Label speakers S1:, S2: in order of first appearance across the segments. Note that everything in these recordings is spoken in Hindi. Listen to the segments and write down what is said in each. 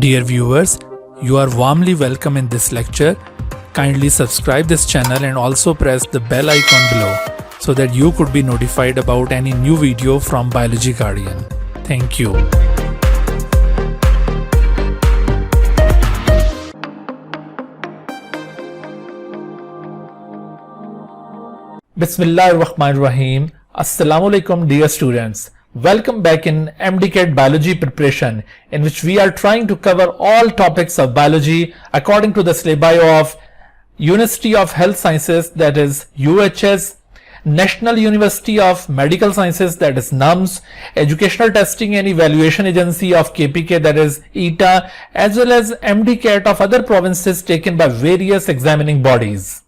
S1: Dear viewers, you are warmly welcome in this lecture. Kindly subscribe this channel and also press the bell icon below so that you could be notified about any new video from Biology Guardian. Thank you. Bismillahirrahmanirrahim. Assalamu alaikum dear students. Welcome back in MDCAT Biology preparation, in which we are trying to cover all topics of biology according to the syllabi of University of Health Sciences, that is UHS, National University of Medical Sciences, that is NUMS, Educational Testing and Evaluation Agency of KPK, that is ETA, as well as MDCAT of other provinces taken by various examining bodies.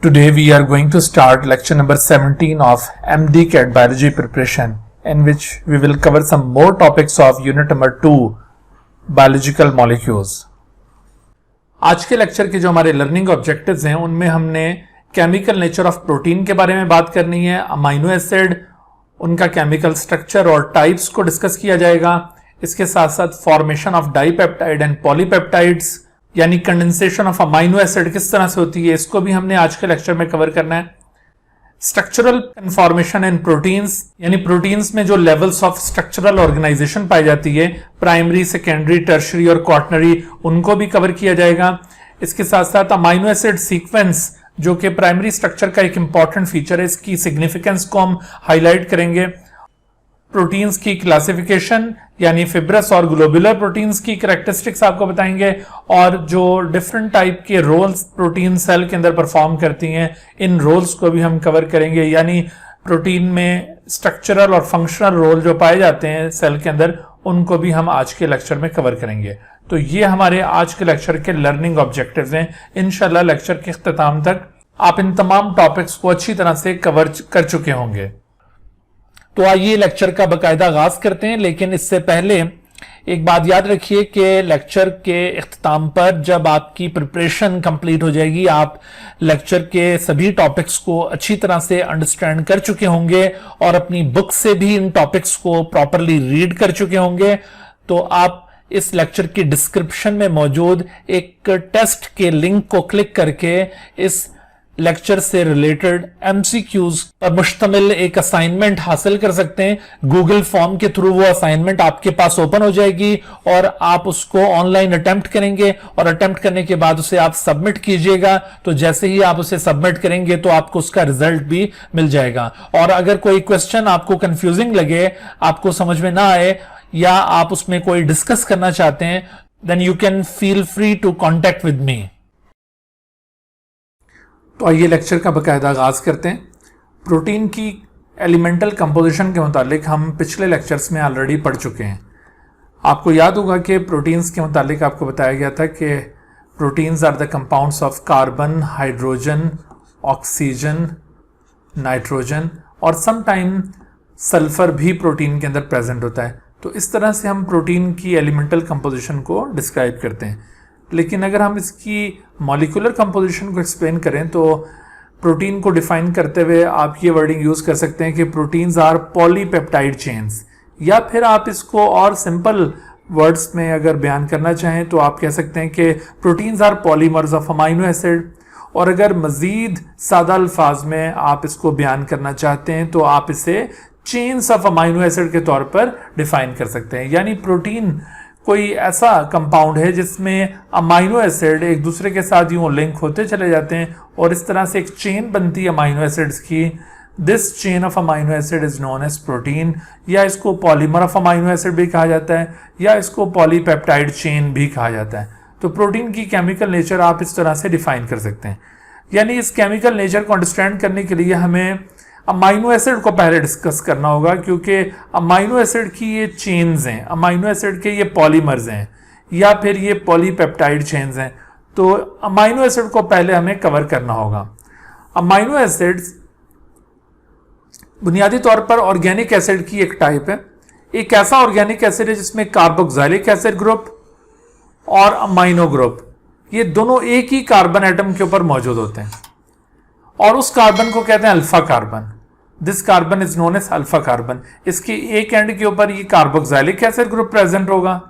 S1: Today we are going to start lecture number 17 of MDCAT Biology preparation, in which we will cover some more topics of unit number 2, biological molecules. आज के लेक्चर के जो हमारे लर्निंग ऑब्जेक्टिव्स हैं उनमें हमने केमिकल नेचर ऑफ प्रोटीन के बारे में बात करनी है, अमाइनो एसिड, उनका केमिकल स्ट्रक्चर और टाइप्स को डिस्कस किया जाएगा। इसके साथ साथ formation of dipeptide and polypeptides यानी कंडेंसेशन ऑफ अमाइनो एसिड किस तरह से होती है, इसको भी हमने आज के लेक्चर में कवर करना है। स्ट्रक्चरल कन्फॉर्मेशन इन प्रोटीन्स यानी प्रोटीन्स में जो लेवल्स ऑफ स्ट्रक्चरल ऑर्गेनाइजेशन पाई जाती है, प्राइमरी, सेकेंडरी, टर्शरी और क्वाटरनरी, उनको भी कवर किया जाएगा। इसके साथ साथ अमाइनो एसिड सीक्वेंस जो कि प्राइमरी स्ट्रक्चर का एक इंपॉर्टेंट फीचर है, इसकी सिग्निफिकेंस को हम हाईलाइट करेंगे। प्रोटीन्स की क्लासिफिकेशन यानी फिब्रस और ग्लोबुलर प्रोटीन्स की कैरेक्टरिस्टिक्स आपको बताएंगे, और जो डिफरेंट टाइप के रोल्स प्रोटीन सेल के अंदर परफॉर्म करती हैं, इन रोल्स को भी हम कवर करेंगे। यानी प्रोटीन में स्ट्रक्चरल और फंक्शनल रोल जो पाए जाते हैं सेल के अंदर, उनको भी हम आज के लेक्चर में कवर करेंगे। तो ये हमारे आज के लेक्चर के लर्निंग ऑब्जेक्टिव्स हैं। इंशाल्लाह लेक्चर के इख्तिताम तक आप इन तमाम टॉपिक्स को अच्छी तरह से कवर कर चुके होंगे। तो आइए लेक्चर का बाकायदा आगाज करते हैं, लेकिन इससे पहले एक बात याद रखिए कि लेक्चर के इख्तिताम पर जब आपकी प्रिपरेशन कंप्लीट हो जाएगी, आप लेक्चर के सभी टॉपिक्स को अच्छी तरह से अंडरस्टैंड कर चुके होंगे और अपनी बुक से भी इन टॉपिक्स को प्रॉपरली रीड कर चुके होंगे, तो आप इस लेक्चर की डिस्क्रिप्शन में मौजूद एक टेस्ट के लिंक को क्लिक करके इस लेक्चर से रिलेटेड एमसीक्यूज पर मुश्तमिल एक असाइनमेंट हासिल कर सकते हैं। गूगल फॉर्म के थ्रू वो असाइनमेंट आपके पास ओपन हो जाएगी और आप उसको ऑनलाइन अटेम्प्ट करेंगे, और अटेम्प्ट करने के बाद उसे आप सबमिट कीजिएगा। तो जैसे ही आप उसे सबमिट करेंगे तो आपको उसका रिजल्ट भी मिल जाएगा। और अगर कोई क्वेश्चन आपको कंफ्यूजिंग लगे, आपको समझ में ना आए, या आप उसमें कोई डिस्कस करना चाहते हैं, then you can feel free to contact with me. तो आइए लेक्चर का बाकायदा आगाज करते हैं। प्रोटीन की एलिमेंटल कंपोजिशन के मुतालिक हम पिछले लेक्चर्स में ऑलरेडी पढ़ चुके हैं। आपको याद होगा कि प्रोटीन्स के मुतालिक आपको बताया गया था कि proteins are the compounds of carbon, hydrogen, oxygen, nitrogen और समटाइम सल्फर भी प्रोटीन के अंदर प्रेजेंट होता है। तो इस तरह से हम प्रोटीन की एलिमेंटल कंपोजिशन को डिस्क्राइब करते हैं। लेकिन अगर हम इसकी मॉलिक्यूलर कंपोजिशन को एक्सप्लेन करें तो प्रोटीन को डिफाइन करते हुए आप ये वर्डिंग यूज कर सकते हैं कि प्रोटीन्स आर पॉलीपेप्टाइड चेन्स, या फिर आप इसको और सिंपल वर्ड्स में अगर बयान करना चाहें तो आप कह सकते हैं कि proteins are polymers of amino acid. और अगर मजीद सादा अल्फाज में आप इसको बयान करना चाहते हैं तो आप इसे चेन्स ऑफ अमाइनो एसिड के तौर पर डिफाइन कर सकते हैं। यानी प्रोटीन कोई ऐसा कंपाउंड है जिसमें अमाइनो एसिड एक दूसरे के साथ यूं लिंक होते चले जाते हैं और इस तरह से एक चेन बनती है अमाइनो एसिड्स की। This chain of amino acid is known as protein, या इसको पॉलीमर ऑफ अमाइनो एसिड भी कहा जाता है, या इसको पॉलीपेप्टाइड चेन भी कहा जाता है। तो प्रोटीन की केमिकल नेचर आप इस तरह से डिफाइन कर सकते हैं। यानी इस केमिकल नेचर को अंडरस्टैंड करने के लिए हमें अमाइनो एसिड को पहले डिस्कस करना होगा, क्योंकि अमाइनो एसिड की ये चेन्स हैं, अमाइनो एसिड के ये पॉलीमर्स हैं, या फिर ये पॉलीपेप्टाइड चेन्स हैं। तो अमाइनो एसिड को पहले हमें कवर करना होगा। अमाइनो एसिड्स बुनियादी तौर पर ऑर्गेनिक एसिड की एक टाइप है। एक ऐसा ऑर्गेनिक एसिड है जिसमें कार्बोक्सिलिक एसिड ग्रुप और अमाइनो ग्रुप, ये दोनों एक ही कार्बन एटम के ऊपर मौजूद होते हैं, और उस कार्बन को कहते हैं alpha carbon. This carbon is known as alpha carbon. इसके एक एंड के ऊपर ये कार्बोक्सिलिक एसिड ग्रुप प्रेजेंट होगा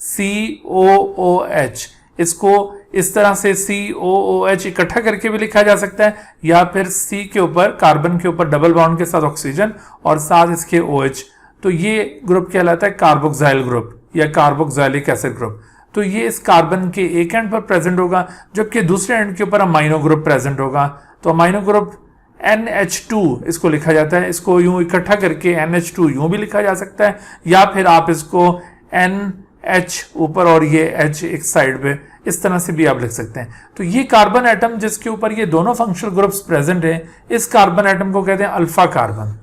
S1: COOH। इसको इस तरह से COOH इकट्ठा करके भी लिखा जा सकता है, या फिर C के ऊपर, कार्बन के ऊपर डबल बॉन्ड के साथ ऑक्सीजन और साथ इसके OH, तो ये ग्रुप कहलाता है कार्बोक्सिल ग्रुप या कार्बोक्सिलिक एसिड ग्रुप। तो ये इस कार्बन के एक एंड पर प्रेजेंट होगा, जबकि दूसरे एंड के ऊपर अमाइनो ग्रुप प्रेजेंट होगा। तो अमाइनो ग्रुप NH2 इसको लिखा जाता है। इसको यूं इकट्ठा करके NH2 यूं भी लिखा जा सकता है, या फिर आप इसको NH ऊपर और ये H एक साइड पे, इस तरह से भी आप लिख सकते हैं। तो ये कार्बन एटम जिसके ऊपर ये दोनों फंक्शनल ग्रुप्स प्रेजेंट हैं, इस कार्बन एटम को कहते हैं अल्फा कार्बन।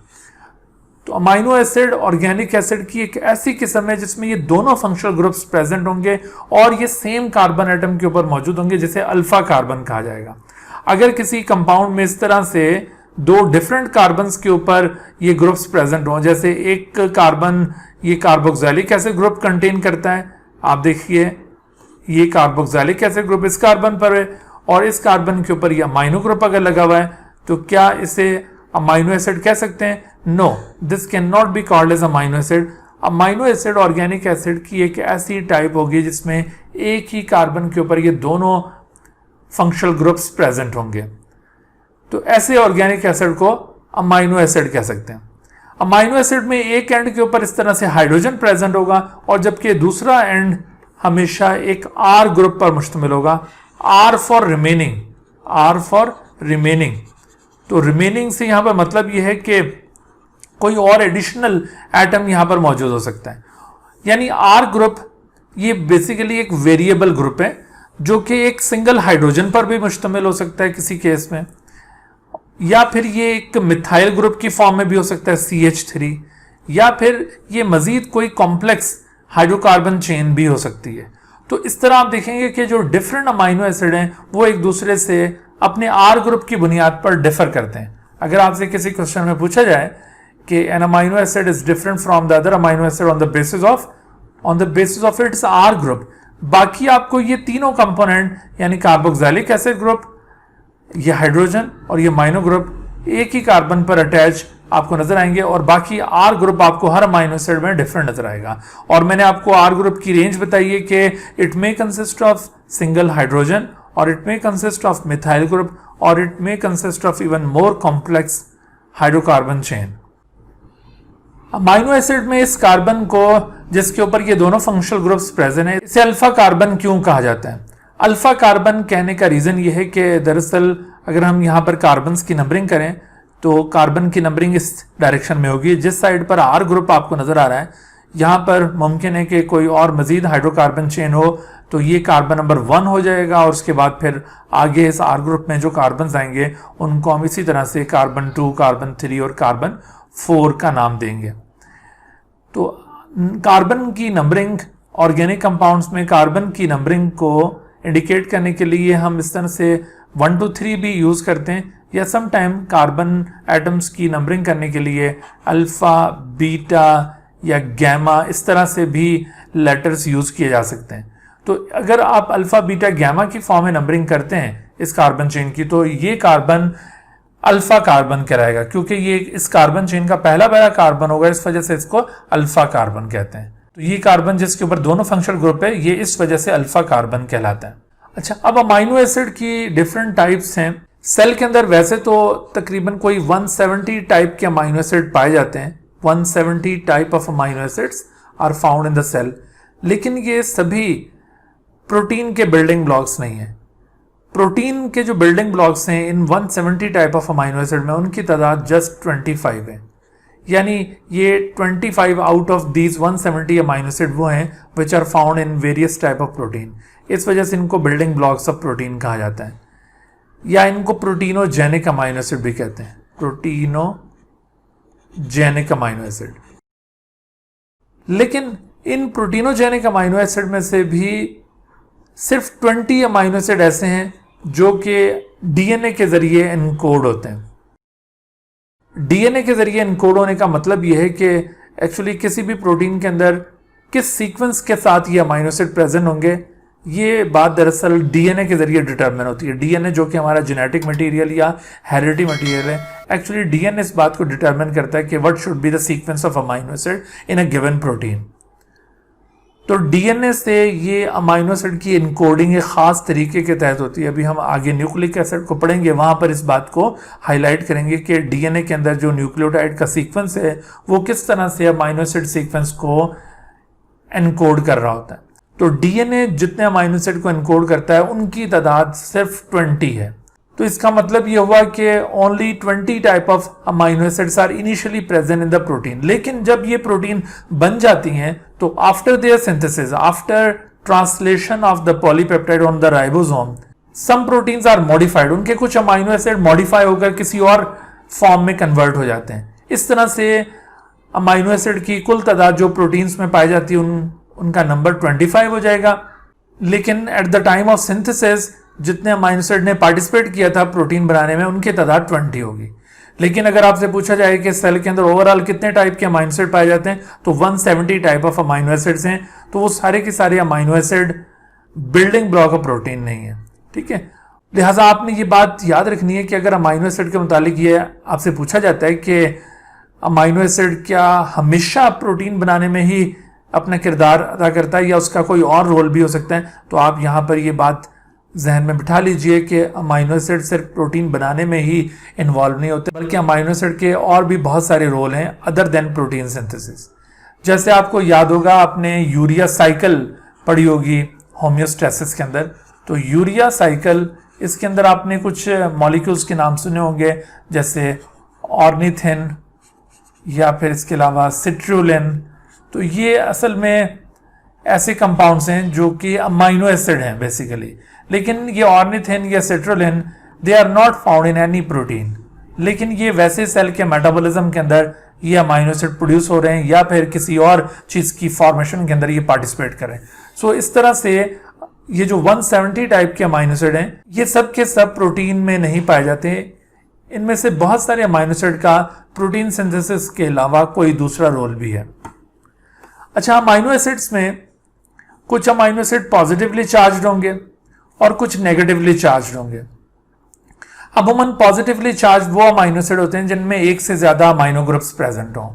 S1: तो अमाइनो एसिड ऑर्गेनिक एसिड की एक ऐसी किस्म है जिसमें ये दोनों फंक्शनल ग्रुप्स प्रेजेंट होंगे और ये सेम कार्बन एटम के ऊपर मौजूद होंगे, जिसे अल्फा कार्बन कहा जाएगा। अगर किसी कंपाउंड में इस तरह से दो डिफरेंट कार्बन्स के ऊपर ये ग्रुप्स प्रेजेंट हों, जैसे एक कार्बन ये कार्बोक्सिलिक एसिड ग्रुप कंटेन करता है, आप देखिए ये कार्बोक्सिलिक एसिड ग्रुप इस कार्बन पर है और इस कार्बन के ऊपर ये अमाइनो ग्रुप अगर लगा हुआ है, तो क्या इसे अमाइनो एसिड कह सकते हैं? No, this can not be called as amino acid. Amino acid organic acid की एक ऐसी टाइप होगी जिसमें एक ही कार्बन के ऊपर ये दोनों फंक्शनल ग्रुप्स प्रेजेंट होंगे। तो ऐसे ऑर्गेनिक एसिड को अमाइनो एसिड कह सकते हैं। अमाइनो एसिड में एक एंड के ऊपर इस तरह से हाइड्रोजन प्रेजेंट होगा और जबकि दूसरा एंड हमेशा एक R ग्रुप पर मुश्तमिल होगा। R for remaining, R for remaining. तो रिमेनिंग से यहां पर मतलब यह है कि कोई और एडिशनल एटम यहां पर मौजूद हो सकता है। यानी R ग्रुप ये बेसिकली एक वेरिएबल ग्रुप है जो कि एक सिंगल हाइड्रोजन पर भी मुश्तमिल हो सकता है किसी केस में, या फिर ये एक मिथाइल ग्रुप की फॉर्म में भी हो सकता है CH3, या फिर ये मजीद कोई कॉम्प्लेक्स हाइड्रोकार्बन चेन भी हो सकती है। तो इस तरह आप देखेंगे कि जो डिफरेंट अमाइनो एसिड हैं वो एक दूसरे से अपने R ग्रुप की बुनियाद पर डिफर करते हैं। अगर आपसे किसी क्वेश्चन में पूछा जाए कि an amino acid is different from the other amino acid on the basis of its R group, बाकी आपको ये तीनों कंपोनेंट यानी कार्बोक्सिलिक एसिड ग्रुप, ये हाइड्रोजन और ये अमाइनो ग्रुप एक ही कार्बन पर अटैच आपको नजर आएंगे और बाकी R ग्रुप आपको हर अमाइनो एसिड में डिफरेंट नजर आएगा। और मैंने आपको R ग्रुप की रेंज बताई है कि it may consist of single hydrogen और it may consist of methyl group और it may consist of even more complex hydrocarbon chain. Amino acid में इस कार्बन को जिसके ऊपर ये दोनों फंक्शनल ग्रुप्स प्रेजेंट है, इसे अल्फा कार्बन क्यों कहा जाता है? अल्फा कार्बन कहने का रीजन ये है कि दरअसल अगर हम यहाँ पर कार्बन्स की नंबरिंग करें तो कार्बन की नंबरिंग इस डायरेक्शन में होगी। जिस साइड पर R ग्रुप आपको नजर आ रहा है, यहाँ पर मुमकिन है कि कोई और मजीद हाइड्रोकार्बन चेन हो, तो ये कार्बन नंबर 1 हो जाएगा और उसके बाद फिर आगे इस R ग्रुप में जो कार्बन आएंगे उनको हम इसी तरह से कार्बन 2, कार्बन 3 और कार्बन 4 का नाम देंगे। तो कार्बन की नंबरिंग, ऑर्गेनिक कंपाउंड्स में कार्बन की नंबरिंग को इंडिकेट करने के लिए हम इस तरह से 1 2 3 भी यूज करते हैं, या सम टाइम कार्बन एटम्स की नंबरिंग करने के लिए अल्फा, बीटा या गैमा इस तरह से भी लेटर्स यूज किए जा सकते हैं। तो अगर आप अल्फा, बीटा, गैमा की फॉर्म में नंबरिंग करते हैं इस कार्बन चेन की, तो ये कार्बन अल्फा कार्बन कहलाएगा, क्योंकि ये इस कार्बन चेन का पहला कार्बन होगा, इस वजह से इसको अल्फा कार्बन कहते हैं। तो ये कार्बन जिसके ऊपर दोनों फंक्शनल ग्रुप है, ये इस वजह से अल्फा कार्बन कहलाता है। अच्छा, अब अमाइनो एसिड की डिफरेंट टाइप्स हैं। सेल के अंदर वैसे तो तकरीबन कोई 170 टाइप के अमाइनो एसिड पाए जाते हैं। 170 type of amino acids are found in the cell, लेकिन ये सभी प्रोटीन के बिल्डिंग ब्लॉक्स नहीं है। प्रोटीन के जो बिल्डिंग ब्लॉक्स हैं इन 170 टाइप ऑफ अमाइनो एसिड में, उनकी तादाद जस्ट 25 है। यानी ये 25 out of these 170 amino acid वो हैं which are found in various type of protein. इस वजह से इनको बिल्डिंग ब्लॉक्स ऑफ प्रोटीन कहा जाता है, या इनको प्रोटीनोजेनिक अमाइनो एसिड भी कहते हैं, प्रोटीनोजेनिक अमाइनो एसिड। लेकिन इन प्रोटीनोजेनिक अमाइनो एसिड में से भी सिर्फ 20 अमाइनो एसिड ऐसे हैं जो कि डीएनए के जरिए इनकोड होते हैं। डीएनए के जरिए इनकोड होने का मतलब यह है कि एक्चुअली किसी भी प्रोटीन के अंदर किस सीक्वेंस के साथ ये अमाइनो एसिड प्रेजेंट होंगे, ये बात दरअसल डीएनए के जरिए डिटरमिन होती है। डीएनए जो कि हमारा जेनेटिक मटेरियल या हेरिडिटी मटेरियल है, एक्चुअली डीएनए इस बात को डिटरमिन करता है कि what should be the sequence of amino acid in a given protein. तो डीएनए से ये अमाइनो एसिड की इनकोडिंग एक खास तरीके के तहत होती है। अभी हम आगे न्यूक्लिक एसिड को पढ़ेंगे, वहां पर इस बात को हाईलाइट करेंगे कि डीएनए के अंदर जो न्यूक्लियोटाइड का सीक्वेंस है वो किस तरह से अमाइनो एसिड सीक्वेंस को एनकोड कर रहा होता है। तो डीएनए जितने अमाइनो एसिड को एनकोड करता है उनकी तादाद सिर्फ 20 है। तो इसका मतलब ये हुआ कि only 20 type of amino acids are initially present in the protein. लेकिन जब ये प्रोटीन बन जाती हैं तो after their synthesis, after translation of the polypeptide on the ribosome, some proteins are modified. उनके कुछ अमाइनो एसिड मॉडिफाई होकर किसी और फॉर्म में कन्वर्ट हो जाते हैं। इस तरह से अमाइनो एसिड की कुल तादाद जो प्रोटीन्स में पाई जाती है उनका नंबर 25 हो जाएगा। लेकिन eight the time of synthesis जितने अमाइनो एसिड ने पार्टिसिपेट किया था प्रोटीन बनाने में उनकी तादाद 20 होगी। लेकिन अगर आपसे पूछा जाए कि सेल के अंदर ओवरऑल कितने टाइप के अमाइनो एसिड पाए जाते हैं तो 170 टाइप ऑफ अमाइनो एसिड्स हैं। तो वो सारे के सारे amino acid building block of protein नहीं है, ठीक है। लिहाजा आपने ये बात याद रखनी है कि अगर अमाइनो एसिड के मुतालिक ये आपसे पूछा जाता है कि अमाइनो एसिड क्या हमेशा प्रोटीन बनाने में ही अपना किरदार अदा करता है या उसका कोई और रोल भी हो सकता है, तो आप यहाँ पर ये बात जहन में बिठा लीजिए कि अमाइनो एसिड सिर्फ प्रोटीन बनाने में ही इन्वॉल्व नहीं होते, बल्कि अमाइनो एसिड के और भी बहुत सारे रोल हैं अदर देन प्रोटीन सिंथेसिस। जैसे आपको याद होगा, आपने यूरिया साइकिल पढ़ी होगी होम्योस्टेसिस के अंदर। तो यूरिया साइकिल, इसके अंदर आपने कुछ मॉलिक्यूल्स के नाम सुने होंगे, जैसे ऑर्निथिन या फिर इसके अलावा सिट्रुलिन। तो ये असल में ऐसे कंपाउंड्स हैं जो कि अमाइनो एसिड हैं बेसिकली। लेकिन ये ऑर्निथिन या citrulline they are not found in any protein. लेकिन ये वैसे सेल के मेटाबॉलिज्म के अंदर ये अमाइनो एसिड प्रोड्यूस हो रहे हैं या फिर किसी और चीज की फॉर्मेशन के अंदर ये पार्टिसिपेट कर रहे हैं। सो इस तरह से ये जो 170 टाइप के अमाइनो एसिड हैं ये सब के सब प्रोटीन में नहीं पाए जाते। इनमें से बहुत सारे अमाइनो एसिड का प्रोटीन सिंथेसिस के अलावा कोई दूसरा रोल भी है। अच्छा, अमाइनो एसिड्स में कुछ अमाइनो एसिड पॉजिटिवली चार्ज्ड होंगे और कुछ नेगेटिवली चार्ज्ड होंगे। अमूमन पॉजिटिवली चार्ज वो अमाइनो एसिड होते हैं जिनमें एक से ज्यादा अमाइनो ग्रुप्स प्रेजेंट हों,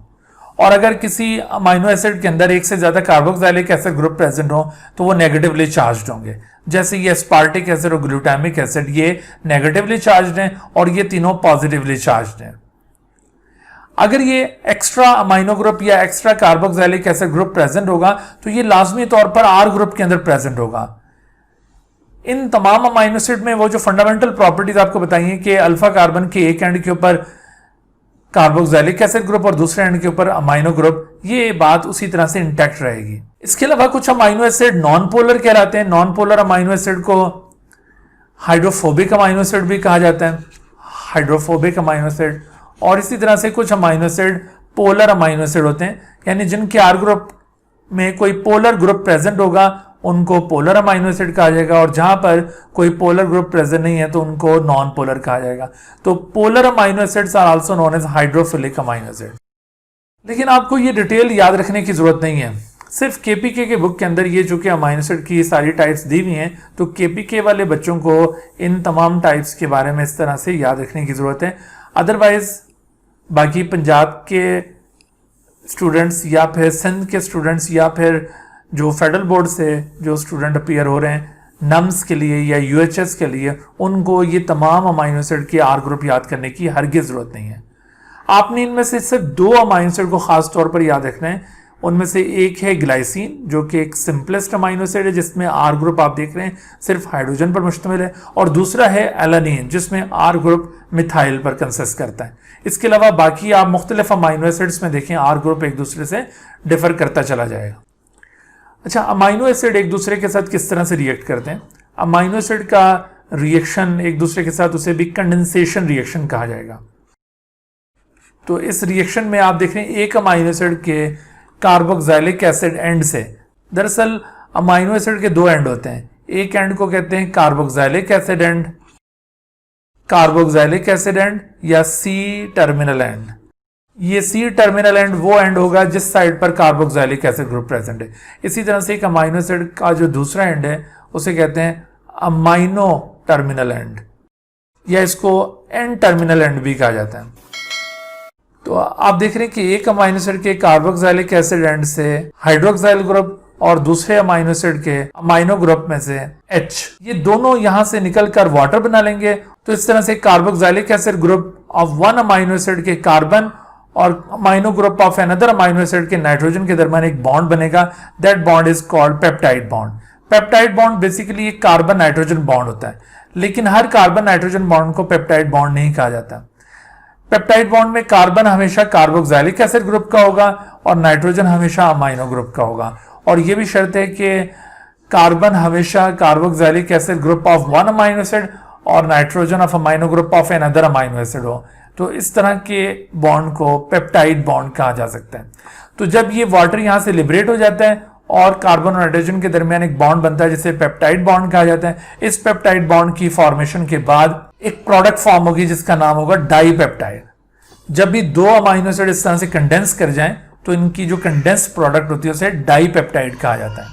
S1: और अगर किसी अमाइनो एसिड के अंदर एक से ज्यादा कार्बोक्सिलिक एसिड ग्रुप प्रेजेंट हो तो वो नेगेटिवली चार्ज्ड होंगे। जैसे ये एस्पार्टिक एसिड और ग्लूटामिक एसिड ये नेगेटिवली चार्ज्ड हैं और ये तीनों पॉजिटिवली चार्ज्ड हैं। अगर ये एक्स्ट्रा अमाइनो ग्रुप या extra carboxylic acid group present होगा तो ये लाजमी तौर पर आर ग्रुप के अंदर प्रेजेंट होगा। इन तमाम अमाइनो एसिड में वो जो फंडामेंटल प्रॉपर्टीज आपको बताई हैं कि अल्फा कार्बन के एक एंड के ऊपर कार्बोक्सिलिक एसिड ग्रुप और दूसरे एंड के ऊपर अमाइनो ग्रुप, ये बात उसी तरह से इंटैक्ट रहेगी। इसके अलावा कुछ अमाइनो एसिड नॉन पोलर कहलाते हैं। नॉन पोलर अमाइनो एसिड को हाइड्रोफोबिक अमाइनो एसिड भी कहा जाता है, हाइड्रोफोबिक अमाइनो एसिड। और इसी तरह से कुछ amino acid polar amino acid होते हैं, यानी जिनके आर ग्रुप में कोई पोलर ग्रुप प्रेजेंट होगा उनको पोलर अमाइनो एसिड कहा जाएगा, और जहां पर कोई पोलर ग्रुप प्रेजेंट नहीं है तो उनको नॉन पोलर कहा जाएगा। तो polar amino acids are also known as hydrophilic amino acid. लेकिन आपको ये डिटेल याद रखने की जरूरत नहीं है, सिर्फ केपीके के बुक के अंदर ये जो कि अमाइनो एसिड की सारी टाइप्स दी हुई हैं, तो केपीके वाले बच्चों को इन तमाम टाइप्स के बारे में इस तरह से याद रखने की जरूरत है। अदरवाइज बाकी पंजाब के स्टूडेंट्स या फिर सिंध के स्टूडेंट्स या फिर जो फेडरल बोर्ड से जो स्टूडेंट अपीयर हो रहे हैं नम्स के लिए या यूएचएस के लिए, उनको ये तमाम अमाइनो एसिड के आर ग्रुप याद करने की हरगिज जरूरत नहीं है। आपने इनमें से सिर्फ 2 अमाइनो एसिड को खास तौर पर याद रखना है। उनमें से एक है ग्लाइसिन, जो कि एक सिंपलेस्ट अमाइनो एसिड है जिसमें आर ग्रुप आप देख रहे हैं सिर्फ हाइड्रोजन पर मुश्तमिल है, और दूसरा है एलानिन जिसमें आर ग्रुप मिथाइल पर कंसिस्ट करता है। इसके अलावा बाकी आप मुख्तलिफ अमाइनो एसिड्स में देखें आर ग्रुप एक दूसरे से डिफर करता चला जाएगा। अच्छा, अमाइनो एसिड एक दूसरे के साथ किस तरह से रिएक्ट करते हैं? अमाइनो एसिड का रिएक्शन एक दूसरे के साथ उसे भी कंडेंसेशन रिएक्शन कहा जाएगा। तो इस रिएक्शन में आप देख रहे हैं एक अमाइनो एसिड के कार्बोक्सिलिक एसिड एंड से, दरअसल अमाइनो एसिड के 2 एंड होते हैं, एक एंड को कहते हैं carboxylic acid and, carboxylic acid and या सी टर्मिनल एंड। ये सी टर्मिनल एंड वो एंड होगा जिस साइड पर कार्बोक्सिलिक एसिड ग्रुप प्रेजेंट है। इसी तरह से एक अमाइनो एसिड का जो दूसरा एंड है उसे कहते हैं अमाइनो टर्मिनल एंड, या इसको एन टर्मिनल एंड भी कहा जाता है। तो आप देख रहे हैं कि एक अमाइनो एसिड के कार्बोक्सिलिक एसिड एंड से हाइड्रोक्साइल ग्रुप और दूसरे अमाइनो एसिड के अमाइनो ग्रुप में से H, ये दोनों यहां से निकलकर वाटर बना लेंगे। तो इस तरह से carboxylic acid group of one amino acid के कार्बन और amino group of another amino acid के नाइट्रोजन के दरमियान एक बॉन्ड बनेगा। That bond is called peptide bond. Peptide bond basically एक कार्बन नाइट्रोजन बॉन्ड होता है, लेकिन हर कार्बन नाइट्रोजन बॉन्ड को पेप्टाइड बॉन्ड नहीं कहा जाता। पेप्टाइड बॉन्ड में कार्बन हमेशा कार्बोक्सिलिक एसिड ग्रुप का होगा और नाइट्रोजन हमेशा अमाइनो ग्रुप का होगा। और यह भी शर्त है कि कार्बन हमेशा carboxylic acid group of one amino acid और nitrogen of amino group of another amino acid हो। तो इस तरह के बॉन्ड को पेप्टाइड बॉन्ड कहा जा सकता है। तो जब ये वाटर यहां से लिबरेट हो जाता है और कार्बन और नाइट्रोजन के दरमियान एक बॉन्ड बनता है जिसे पेप्टाइड बॉन्ड कहा जाता है। इस पेप्टाइड बॉन्ड की फॉर्मेशन के बाद एक प्रोडक्ट फॉर्म होगी जिसका नाम होगा डाईपेप्टाइड। जब भी दो अमाइनो एसिड इस तरह से कंडेंस कर जाएं तो इनकी जो कंडेंस प्रोडक्ट होती है उसे डाईपेप्टाइड कहा जाता है।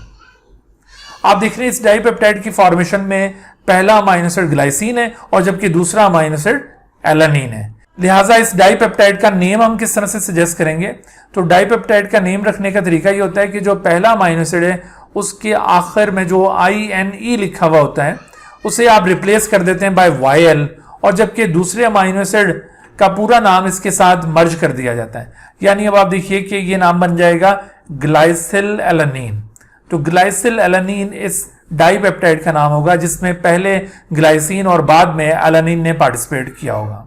S1: आप देख रहे हैं इस डाईपेप्टाइड की फॉर्मेशन में पहला अमाइनो एसिड ग्लाइसिन है और जबकि दूसरा अमाइनो एसिड एलानिन है। लिहाजा इस डाईपेप्टाइड का नेम हम किस तरह से सजेस्ट करेंगे, तो डाईपेप्टाइड का नेम रखने का तरीका ये होता है कि जो पहला अमाइनो एसिड है उसके आखिर में जो INE लिखा हुआ होता है उसे आप रिप्लेस कर देते हैं बाय YL, और जबकि दूसरे अमाइनो एसिड का पूरा नाम इसके साथ मर्ज कर दिया जाता है। यानी अब आप देखिए कि ये नाम बन जाएगा ग्लाइसिल एलानिन। तो ग्लाइसिल एलानिन इस डाईपेप्टाइड का नाम होगा जिसमें पहले ग्लाइसिन और बाद में एलानिन ने पार्टिसिपेट किया होगा।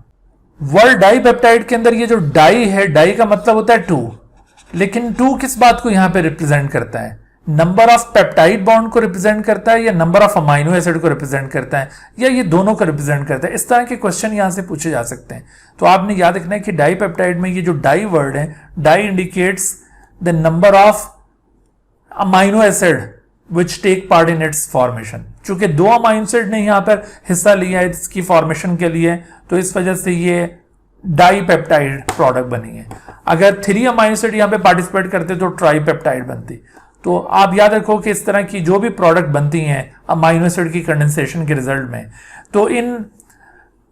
S1: वर्ड डाईपेप्टाइड के अंदर ये जो डाई है, डाई का मतलब होता है 2, लेकिन 2 किस बात को यहां पे रिप्रेजेंट करता है? नंबर ऑफ पेप्टाइड बॉन्ड को रिप्रेजेंट करता है, या नंबर ऑफ अमाइनो एसिड को रिप्रेजेंट करता है, या ये दोनों को रिप्रेजेंट करता है? इस तरह के क्वेश्चन यहां से पूछे जा सकते हैं। तो आपने याद रखना है कि डाईपेप्टाइड में ये जो डाई वर्ड है, di indicates the number of amino acid which take part in its formation. चूंकि 2 अमाइनो एसिड ने यहां पर हिस्सा लिया है इसकी फॉर्मेशन के लिए, तो इस वजह से ये डाईपेप्टाइड प्रोडक्ट बनी है। अगर 3 अमाइनो एसिड यहां पे पार्टिसिपेट करते तो ट्राईपेप्टाइड बनती। तो आप याद रखो कि इस तरह की जो भी प्रोडक्ट बनती हैं अमाइनो एसिड की कंडेंसेशन के रिजल्ट में, तो इन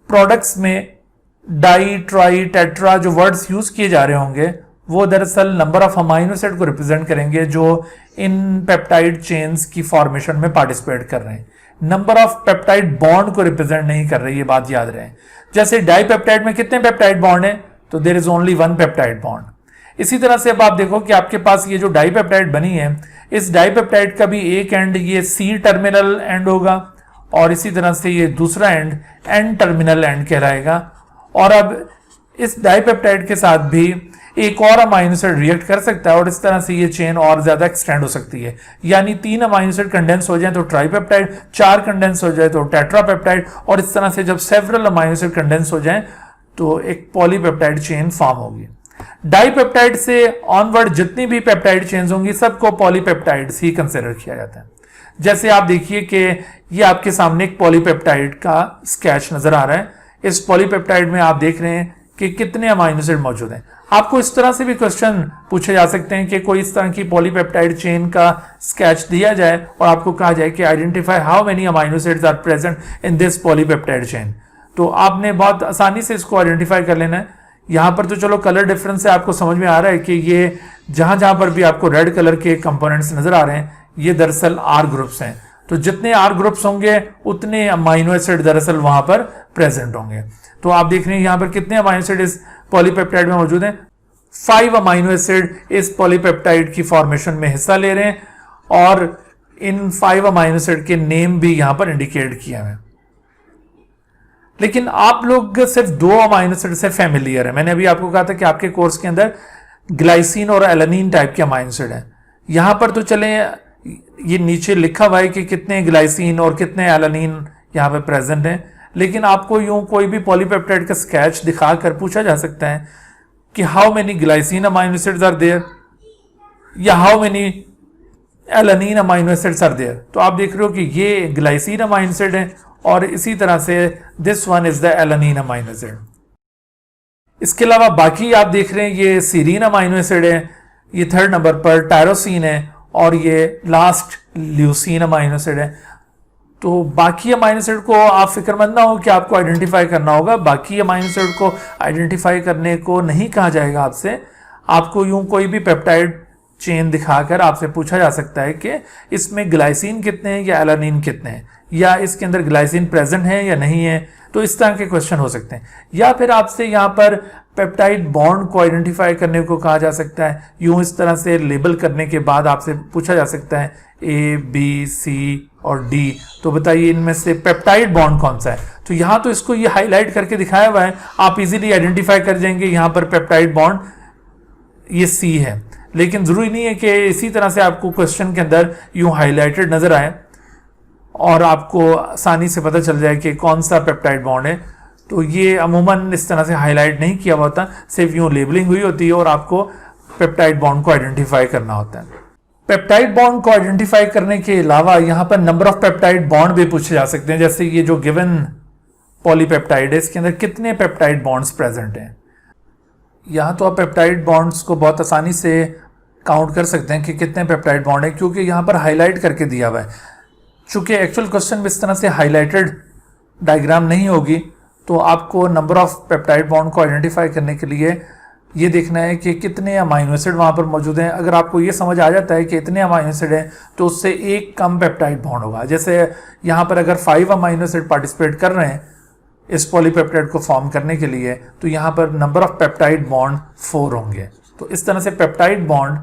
S1: प्रोडक्ट्स में डाई, ट्राई, टेट्रा जो वर्ड्स यूज किए जा रहे होंगे वो दरअसल नंबर ऑफ अमाइनो एसिड को रिप्रेजेंट करेंगे जो इन पेप्टाइड चेन्स की फॉर्मेशन में पार्टिसिपेट कर रहे हैं। नंबर ऑफ पेप्टाइड बॉन्ड को रिप्रेजेंट नहीं कर रही, ये बात याद रहे। जैसे डाईपेप्टाइड में कितने पेप्टाइड बॉन्ड हैं, तो there is only 1 peptide bond. इसी तरह से अब आप देखो कि आपके पास ये जो डाईपेप्टाइड बनी है, इस डाईपेप्टाइड का भी एक एंड ये C टर्मिनल एंड होगा और इसी तरह से ये दूसरा एंड N टर्मिनल एंड कहलाएगा। और अब इस डाईपेप्टाइड के साथ भी एक और अमाइनो एसिड रिएक्ट कर सकता है और इस तरह से ये चेन और ज्यादा एक्सटेंड हो सकती है। यानी 3 अमाइनो एसिड कंडेंस हो जाए तो ट्राईपेप्टाइड, 4 कंडेंस हो जाए तो टेट्रापेप्टाइड, और इस तरह से जब सेवरल अमाइनो एसिड कंडेंस हो जाए तो एक पॉलीपेप्टाइड चेन फॉर्म होगी। डाईपेप्टाइड से ऑनवर्ड जितनी भी पेप्टाइड चेन्स होंगी सबको पॉलीपेप्टाइड्स ही कंसिडर किया जाता है। जैसे आप देखिए कि ये आपके सामने एक पॉलीपेप्टाइड का स्केच नजर आ रहा है। इस पॉलीपेप्टाइड में आप देख रहे हैं कि कितने अमाइनो एसिड मौजूद हैं। आपको इस तरह से भी क्वेश्चन पूछे जा सकते हैं कि कोई इस तरह की पॉलीपेप्टाइड चेन का स्केच दिया जाए और आपको कहा जाए कि identify how many amino acids are present in this polypeptide chain. तो आपने बहुत आसानी से इसको आइडेंटिफाई कर लेना है। यहां पर तो चलो कलर डिफरेंस से आपको समझ में आ रहा है कि ये जहां जहां पर भी आपको रेड कलर के कंपोनेंट्स नजर आ रहे हैं ये दरअसल R ग्रुप्स हैं। तो जितने R ग्रुप्स होंगे उतने अमाइनो एसिड दरअसल वहां पर प्रेजेंट होंगे। तो आप देख रहे हैं यहां पर कितने अमाइनो एसिड इस पॉलीपेप्टाइड में मौजूद हैं। 5 अमाइनो एसिड इस पॉलीपेप्टाइड की फॉर्मेशन में हिस्सा ले रहे हैं और इन 5 अमाइनो एसिड के नेम भी यहां पर इंडिकेट किए हुए हैं। लेकिन आप लोग सिर्फ 2 अमाइनो एसिड से फैमिलियर है। मैंने अभी आपको कहा था कि आपके कोर्स के अंदर ग्लाइसिन और एलानिन टाइप के अमाइनो एसिड हैं। यहां पर तो चले ये नीचे लिखा हुआ है कि कितने ग्लाइसिन और कितने एलानिन यहां पे प्रेजेंट हैं, लेकिन आपको यूं कोई भी पॉलीपेप्टाइड का स्केच दिखाकर पूछा जा सकता है कि how many glycine amino acids are there या how many alanine amino acids are there. तो आप देख रहे हो कि ये ग्लाइसिन अमाइनो एसिड है और इसी तरह से this one is the alanine amino acid. इसके अलावा बाकी आप देख रहे हैं ये सीरीन अमाइनो एसिड है, ये 3rd नंबर पर टायरोसिन है और ये लास्ट ल्यूसीन अमाइनो एसिड है। तो बाकी अमाइनो एसिड को आप फिक्रमंद ना हो कि आपको आइडेंटिफाई करना होगा। बाकी अमाइनो एसिड को आइडेंटिफाई करने को नहीं कहा जाएगा आपसे। आपको यूं कोई भी पेप्टाइड चेन दिखाकर आपसे पूछा जा सकता है कि इसमें ग्लाइसिन कितने हैं या एलानिन कितने हैं, या इसके अंदर ग्लाइसिन प्रेजेंट है या नहीं है। तो इस तरह के क्वेश्चन हो सकते हैं। या फिर आपसे यहाँ पर पेप्टाइड बॉन्ड को आइडेंटिफाई करने को कहा जा सकता है। यूं इस तरह से लेबल करने के बाद आपसे पूछा जा सकता है ए, बी, सी और डी, तो बताइए इनमें से पेप्टाइड बॉन्ड कौन सा है। तो यहाँ तो इसको ये हाईलाइट करके दिखाया हुआ है, आप इजीली आइडेंटिफाई कर जाएंगे यहाँ पर पेप्टाइड बॉन्ड ये सी है। लेकिन जरूरी नहीं है कि इसी तरह से आपको क्वेश्चन के अंदर यूं हाईलाइटेड नजर आए और आपको आसानी से पता चल जाए कि कौन सा पेप्टाइड बॉन्ड है। तो ये अमूमन इस तरह से हाईलाइट नहीं किया हुआ होता, सिर्फ यूं लेबलिंग हुई होती है और आपको पेप्टाइड बॉन्ड को आइडेंटिफाई करना होता है। पेप्टाइड बॉन्ड को आइडेंटिफाई करने के अलावा यहाँ पर नंबर ऑफ पेप्टाइड बॉन्ड भी पूछे जा सकते हैं। जैसे ये जो गिवन पॉलीपेप्टाइड है, इसके अंदर कितने पेप्टाइड बॉन्ड्स प्रेजेंट हैं। यहाँ तो आप पेप्टाइड बॉन्ड्स को बहुत आसानी से काउंट कर सकते हैं कि कितने पेप्टाइड बॉन्ड है, क्योंकि यहाँ पर हाईलाइट करके दिया हुआ है। चूंकि एक्चुअल क्वेश्चन में इस तरह से हाईलाइटेड डायग्राम नहीं होगी, तो आपको नंबर ऑफ पेप्टाइड बॉन्ड को आइडेंटिफाई करने के लिए ये देखना है कि कितने अमाइनो एसिड वहाँ पर मौजूद हैं। अगर आपको ये समझ आ जाता है कि इतने अमाइनो एसिड हैं, तो उससे एक कम पेप्टाइड बॉन्ड होगा। जैसे यहाँ पर अगर 5 अमाइनो एसिड पार्टिसिपेट कर रहे हैं इस पॉलीपेप्टाइड को फॉर्म करने के लिए, तो यहाँ पर नंबर ऑफ पेप्टाइड बॉन्ड 4 होंगे। तो इस तरह से पेप्टाइड बॉन्ड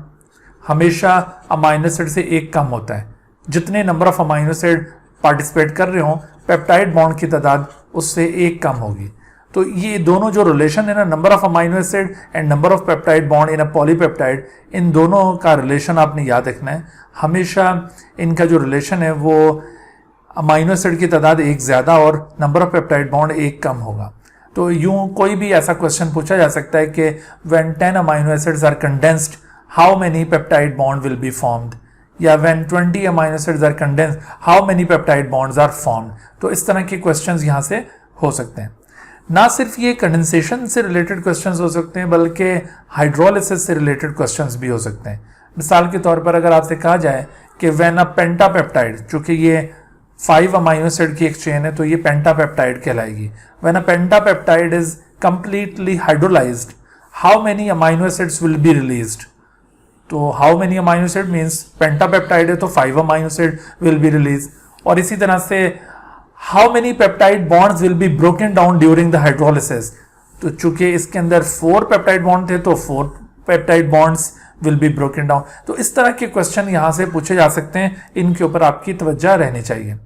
S1: हमेशा अमाइनो एसिड से एक कम होता है। जितने number of amino acid participate कर रहे हों, पेप्टाइड बॉन्ड की तादाद उससे एक कम होगी। तो ये दोनों जो रिलेशन है ना, number of amino acid and number of peptide bond in a polypeptide, इन दोनों का रिलेशन आपने याद रखना है। हमेशा इनका जो रिलेशन है वो अमाइनो एसिड की तादाद एक ज़्यादा और नंबर ऑफ पेप्टाइड बॉन्ड एक कम होगा। तो यूं कोई भी ऐसा क्वेश्चन पूछा जा सकता है कि when 10 amino acids are condensed how many peptide bond will be formed, या when 20 amino acids are condensed how many peptide bonds are formed. तो इस तरह के क्वेश्चंस यहाँ से हो सकते हैं। ना सिर्फ ये कंडेंसेशन से रिलेटेड क्वेश्चंस हो सकते हैं, बल्कि हाइड्रोलिसिस से रिलेटेड क्वेश्चंस भी हो सकते हैं। मिसाल के तौर पर अगर आपसे कहा जाए कि व्हेन अ पेंटापेप्टाइड, चूंकि ये 5 अमाइनो एसिड की एक चेन है तो ये पेंटापेप्टाइड कहलाएगी। When a pentapeptide is completely hydrolysed how many amino acids will be released. तो how many amino acid means pentapeptide है तो 5 amino acid will be release. और इसी तरह से how many peptide bonds will be broken down during the hydrolysis. तो चूंकि इसके अंदर 4 पेप्टाइड बॉन्ड थे तो 4 peptide bonds will be broken down. तो इस तरह के क्वेश्चन यहां से पूछे जा सकते हैं, इनके ऊपर आपकी तवज्जो रहनी चाहिए।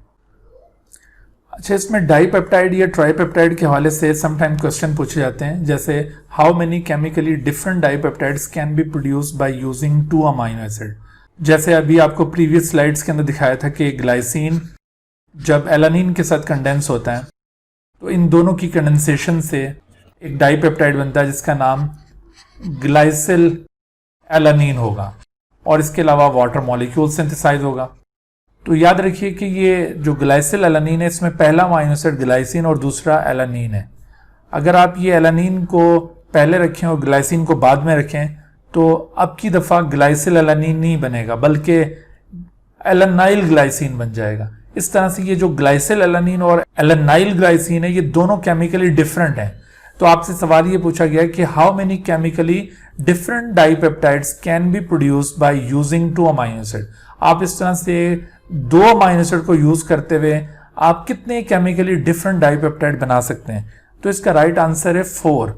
S1: अच्छा, इसमें डाईपेप्टाइड या ट्राईपेप्टाइड के हवाले से समटाइम क्वेश्चन पूछे जाते हैं, जैसे how many chemically different dipeptides can be produced by using 2 amino acid. जैसे अभी आपको प्रीवियस स्लाइड्स के अंदर दिखाया था कि ग्लाइसिन जब एलानिन के साथ कंडेंस होता है तो इन दोनों की कंडेंसेशन से एक डाईपेप्टाइड बनता है जिसका नाम ग्लाइसिल एलानिन होगा, और इसके अलावा वाटर मॉलिक्यूल सिंथेसाइज होगा। तो याद रखिए कि ये जो ग्लाइसिल एलानिन है, इसमें पहला अमाइनो एसिड ग्लाइसिन और दूसरा एलानिन है। अगर आप ये एलानिन को पहले रखें और ग्लाइसिन को बाद में रखें तो अब की दफ़ा ग्लाइसिल एलानिन नहीं बनेगा बल्कि एलानाइल ग्लाइसिन बन जाएगा। इस तरह से ये जो ग्लाइसिल एलानिन और एलानाइल ग्लाइसिन है ये दोनों केमिकली डिफरेंट हैं। तो आपसे सवाल ये पूछा गया कि how many chemically different dipeptides can be produced by using 2 amino acid. आप इस तरह से 2 अमाइनो एसिड को यूज करते हुए आप कितने केमिकली डिफरेंट डाईपेप्टाइड बना सकते हैं। तो इसका राइट आंसर है 4।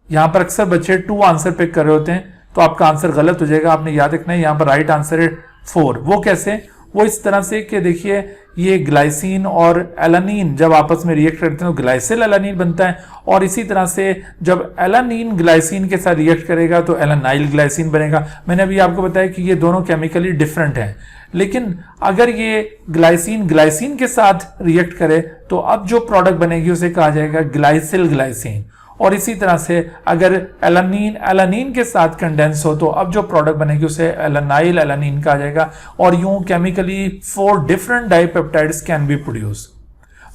S1: यहाँ पर अक्सर बच्चे 2 आंसर पिक कर रहे होते हैं तो आपका आंसर गलत हो जाएगा। आपने याद रखना है यहाँ पर राइट आंसर है 4। वो कैसे? वो इस तरह से कि देखिए ये ग्लाइसिन और एलानिन जब आपस में रिएक्ट करते हैं तो ग्लाइसिल एलानिन बनता है, और इसी तरह से जब एलानिन ग्लाइसिन के साथ रिएक्ट करेगा तो एलानाइल ग्लाइसिन बनेगा। मैंने अभी आपको बताया कि ये दोनों केमिकली डिफरेंट हैं, लेकिन अगर ये ग्लाइसिन ग्लाइसिन के साथ रिएक्ट करे तो अब जो प्रोडक्ट बनेगी उसे कहा जाएगा ग्लाइसिल ग्लाइसिन। और इसी तरह से अगर एलानिन एलानिन के साथ कंडेंस हो तो अब जो प्रोडक्ट बनेगी उसे एलानाइल एलानिन कहा जाएगा। और यूं chemically 4 different dipeptides can be produce.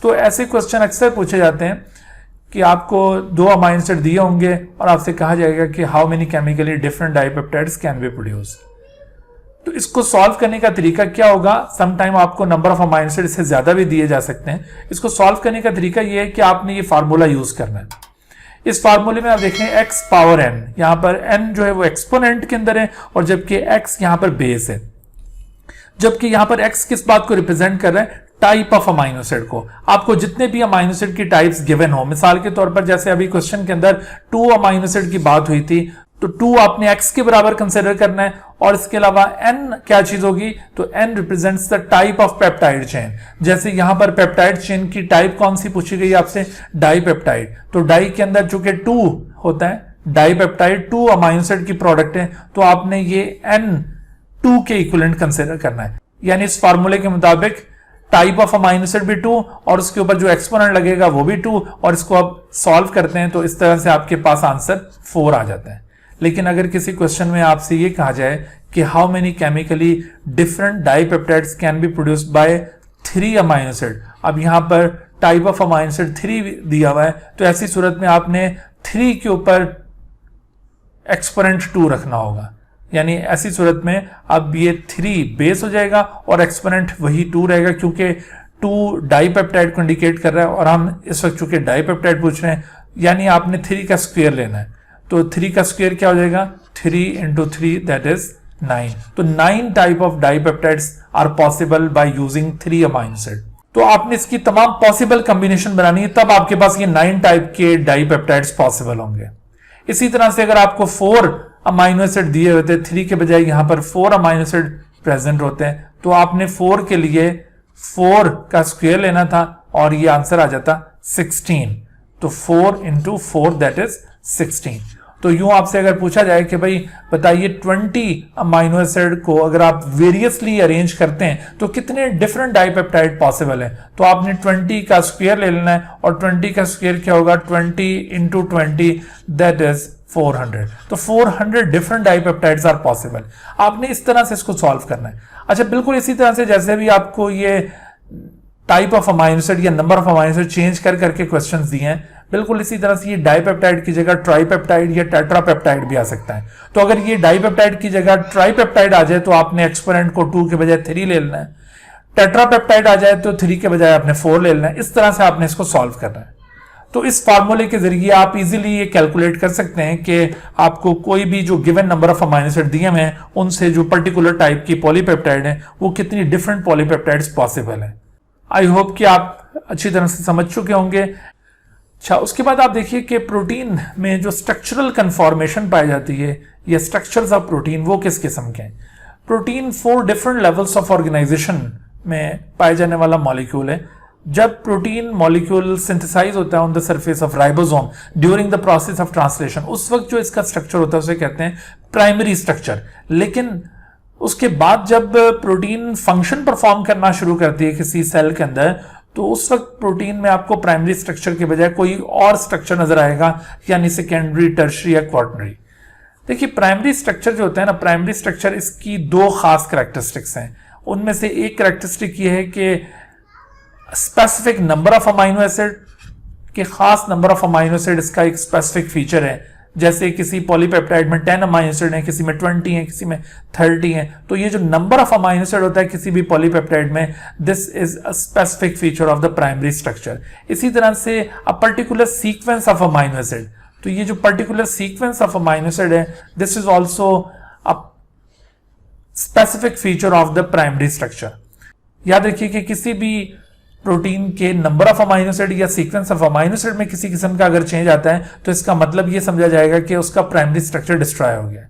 S1: तो ऐसे क्वेश्चन अक्सर पूछे जाते हैं कि आपको 2 अमाइनो एसिड दिए होंगे और आपसे कहा जाएगा कि how many chemically different dipeptides can be produce. तो इसको सॉल्व करने का तरीका क्या होगा? समटाइम आपको नंबर ऑफ अमाइनो एसिड इससे ज्यादा भी दिए जा सकते हैं। इसको सॉल्व करने का तरीका ये है कि आपने ये फार्मूला यूज करना है। इस फार्मूले में आप देखें x पावर n, यहां पर n जो है वो एक्सपोनेंट के अंदर है और जबकि x यहां पर बेस है, जबकि यहां पर x किस बात को रिप्रेजेंट कर रहा है? टाइप ऑफ अमाइनो एसिड को। आपको जितने भी अमाइनो एसिड की टाइप्स गिवन हो, मिसाल के तौर पर जैसे अभी क्वेश्चन के अंदर 2 अमाइनो एसिड की बात हुई थी, तो 2 आपने x के बराबर कंसिडर करना है और इसके अलावा n क्या चीज होगी? तो n represents the type of peptide chain. जैसे यहां पर पेप्टाइड चेन की टाइप कौन सी पूछी गई आपसे? डाइपेप्टाइड। तो डाई के अंदर चूंकि 2 होता है, डाइपेप्टाइड 2 अमाइनो एसिड की प्रोडक्ट है, तो आपने ये n 2 के इक्विवेलेंट कंसिडर करना है। यानी इस फार्मूले के मुताबिक टाइप ऑफ अमाइनो एसिड भी 2 और उसके ऊपर जो एक्सपोनेंट लगेगा वो भी 2, और इसको आप सॉल्व करते हैं तो इस तरह से आपके पास आंसर 4 आ जाता है। लेकिन अगर किसी क्वेश्चन में आपसे ये कहा जाए कि how many chemically different dipeptides can be produced bye 3 amino acid, अब यहां पर टाइप ऑफ अमाइनो एसिड 3 दिया हुआ है, तो ऐसी सूरत में आपने 3 के ऊपर एक्सपोनेंट 2 रखना होगा। यानी ऐसी सूरत में अब ये 3 बेस हो जाएगा और एक्सपोनेंट वही 2 रहेगा, क्योंकि 2 डाइपेप्टाइड को इंडिकेट कर रहा है और हम इस वक्त चूंकि डाइपेप्टाइड पूछ रहे हैं, यानी आपने 3 का स्क्वायर लेना है। तो 3 का स्क्वायर क्या हो जाएगा? 3 इंटू 3 दैट इज 9। तो 9 type of dipeptides are possible by using 3 amino acid. तो आपने इसकी तमाम पॉसिबल कॉम्बिनेशन बनानी है, तब आपके पास ये 9 टाइप के डाइपेप्टाइड्स पॉसिबल होंगे। इसी तरह से अगर आपको 4 अमाइनो एसिड दिए होते हैं, 3 के बजाय यहां पर 4 अमाइनो एसिड प्रेजेंट होते हैं, तो आपने 4 के लिए 4 का स्क्वायर लेना था और ये आंसर आ जाता 16। तो 4 इंटू 4 दैट इज 16। तो यूं आपसे अगर पूछा जाए कि भाई बताइए 20 अमाइनो एसिड को अगर आप वेरियसली अरेंज करते हैं तो कितने डिफरेंट डाइपेप्टाइड पॉसिबल है, तो आपने 20 का स्क्वायर ले लेना है और 20 का स्क्वायर क्या होगा? 20 इंटू 20 दैट इज 400। तो 400 डिफरेंट डाइपेप्टाइड्स आर पॉसिबल। आपने इस तरह से इसको सॉल्व करना है। अच्छा, बिल्कुल इसी तरह से जैसे भी आपको ये टाइप ऑफ अमाइनो एसिड या number of amino acid change कर करके क्वेश्चंस दिए हैं, बिल्कुल इसी तरह से ये डाइपेप्टाइड की जगह ट्राइपेप्टाइड या टेट्रापेप्टाइड भी आ सकता है। तो अगर ये डाइपेप्टाइड की जगह ट्राइपेप्टाइड आ जाए तो आपने एक्सपोनेंट को 2 के बजाय 3 ले लेना है, टेट्रापेप्टाइड आ जाए तो 3 के बजाय आपने 4 ले लेना है। इस तरह से आपने इसको सॉल्व करना है। तो इस फार्मूले के जरिए आप इजीली ये कैलकुलेट कर सकते हैं कि आपको कोई भी जो given number of amino acid दिए हैं उनसे जो पर्टिकुलर टाइप की पॉलीपेप्टाइड है वो कितनी डिफरेंट पॉलीपेप्टाइड्स पॉसिबल है। आई होप कि आप अच्छी तरह से समझ चुके होंगे। अच्छा, उसके बाद आप देखिए कि प्रोटीन में जो स्ट्रक्चरल कन्फॉर्मेशन पाई जाती है या स्ट्रक्चर्स ऑफ प्रोटीन वो किस किस्म के हैं? Protein 4 different levels of organisation में पाए जाने वाला मॉलिक्यूल है। जब प्रोटीन मॉलिक्यूल सिंथेसाइज होता है on the surface of ribosome during the process of translation, उस वक्त जो इसका स्ट्रक्चर होता है उसे कहते हैं प्राइमरी स्ट्रक्चर। लेकिन उसके बाद जब प्रोटीन फंक्शन परफॉर्म करना शुरू करती है किसी सेल के अंदर, तो उस वक्त प्रोटीन में आपको प्राइमरी स्ट्रक्चर के बजाय कोई और स्ट्रक्चर नजर आएगा, यानी सेकेंडरी, टर्शियरी या क्वार्टनरी। देखिए, प्राइमरी स्ट्रक्चर जो होता है ना, प्राइमरी स्ट्रक्चर इसकी 2 खास कैरेक्टरिस्टिक्स हैं। उनमें से एक कैरेक्टरिस्टिक ये है कि specific number of amino acid के खास नंबर ऑफ अमाइनो एसिड इसका एक स्पेसिफिक फीचर है। जैसे किसी पॉलीपेप्टाइड में 10 अमाइनो एसिड है, किसी में 20 है, किसी में 30 है। तो ये जो नंबर ऑफ अमाइनो एसिड होता है किसी भी पॉलीपेप्टाइड में, this is a specific feature of the primary structure. इसी तरह से a particular sequence of amino acid, तो ये जो particular sequence of amino acid है, this is also a specific feature of the primary structure. याद रखिए कि किसी भी प्रोटीन के नंबर ऑफ अमाइनो एसिड या सीक्वेंस ऑफ अमाइनो एसिड में किसी किस्म का अगर चेंज आता है तो इसका मतलब यह समझा जाएगा कि उसका प्राइमरी स्ट्रक्चर डिस्ट्रॉय हो गया।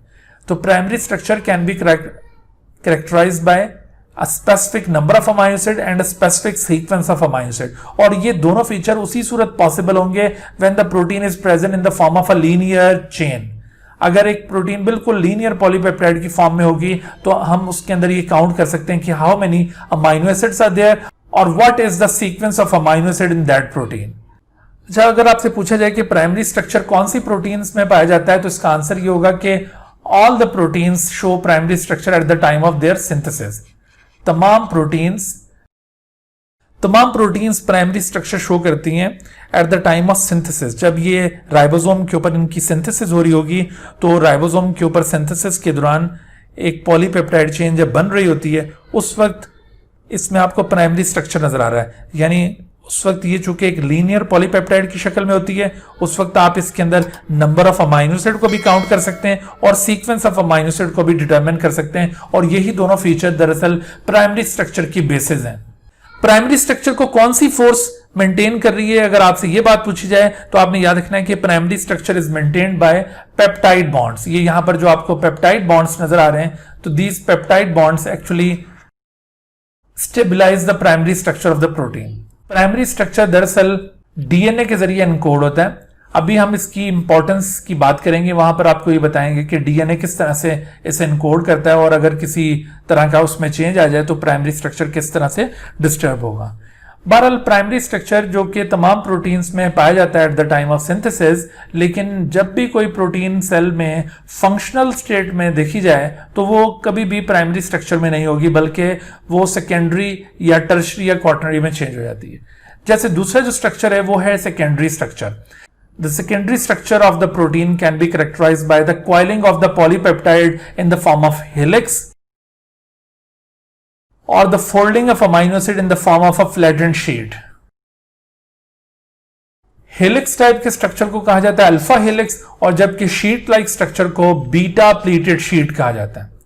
S1: तो primary structure can be characterised by a specific number of amino acid and a specific sequence of amino acid. और ये दोनों फीचर उसी सूरत पॉसिबल होंगे when the protein is present in the form of a linear chain. अगर एक प्रोटीन बिल्कुल लीनियर पॉलीपेप्टाइड की फॉर्म में होगी तो हम उसके अंदर ये काउंट कर सकते हैं कि how many amino acids are there और what is the sequence of amino acid in that protein. अच्छा, अगर आपसे पूछा जाए कि प्राइमरी स्ट्रक्चर कौन सी प्रोटीन्स में पाया जाता है तो इसका आंसर ये होगा कि all the proteins show primary structure eight the time of there synthesis. तमाम प्रोटीन्स प्राइमरी स्ट्रक्चर शो करती हैं eight the time of synthesis. जब ये राइबोसोम के ऊपर इनकी सिंथेसिस हो रही होगी तो राइबोसोम के ऊपर सिंथेसिस के दौरान एक पॉलीपेप्टाइड चेन जब बन रही होती है उस वक्त इसमें आपको प्राइमरी स्ट्रक्चर नजर आ रहा है, यानी उस वक्त ये चूंकि एक लीनियर पॉलीपेप्टाइड की शक्ल में होती है, उस वक्त आप इसके अंदर नंबर ऑफ अमाइनो एसिड को भी काउंट कर सकते हैं और सीक्वेंस ऑफ अमाइनो एसिड को भी डिटरमिन कर सकते हैं, और यही दोनों फीचर दरअसल प्राइमरी स्ट्रक्चर की बेसिस हैं। प्राइमरी स्ट्रक्चर को कौन सी फोर्स मेंटेन कर रही है, अगर आपसे ये बात पूछी जाए तो आपने याद रखना है कि primary structure is maintained bye peptide bonds. ये यहां पर जो आपको पेप्टाइड बॉन्ड्स नजर आ रहे हैं, तो these peptide bonds actually stabilise the primary structure of the protein. Primary structure दरअसल डीएनए के जरिए एनकोड होता है। अभी हम इसकी इंपॉर्टेंस की बात करेंगे, वहां पर आपको ये बताएंगे कि डीएनए किस तरह से इसे एनकोड करता है और अगर किसी तरह का उसमें चेंज आ जाए तो प्राइमरी स्ट्रक्चर किस तरह से डिस्टर्ब होगा। बहरहाल प्राइमरी स्ट्रक्चर जो कि तमाम प्रोटीन्स में पाया जाता है eight the time of synthesis, लेकिन जब भी कोई प्रोटीन सेल में फंक्शनल स्टेट में देखी जाए तो वो कभी भी प्राइमरी स्ट्रक्चर में नहीं होगी, बल्कि वो सेकेंडरी या टर्शरी या क्वाटरनरी में चेंज हो जाती है। जैसे दूसरा जो स्ट्रक्चर है वो है secondary structure. The secondary structure of the protein can be characterized by the coiling of the polypeptide in the form of helix or the folding of amino acid in the form of a flattened sheet. Helix type के स्ट्रक्चर को कहा जाता है अल्फा हेलिक्स, और जबकि शीट लाइक स्ट्रक्चर को बीटा प्लेटेड शीट कहा जाता है।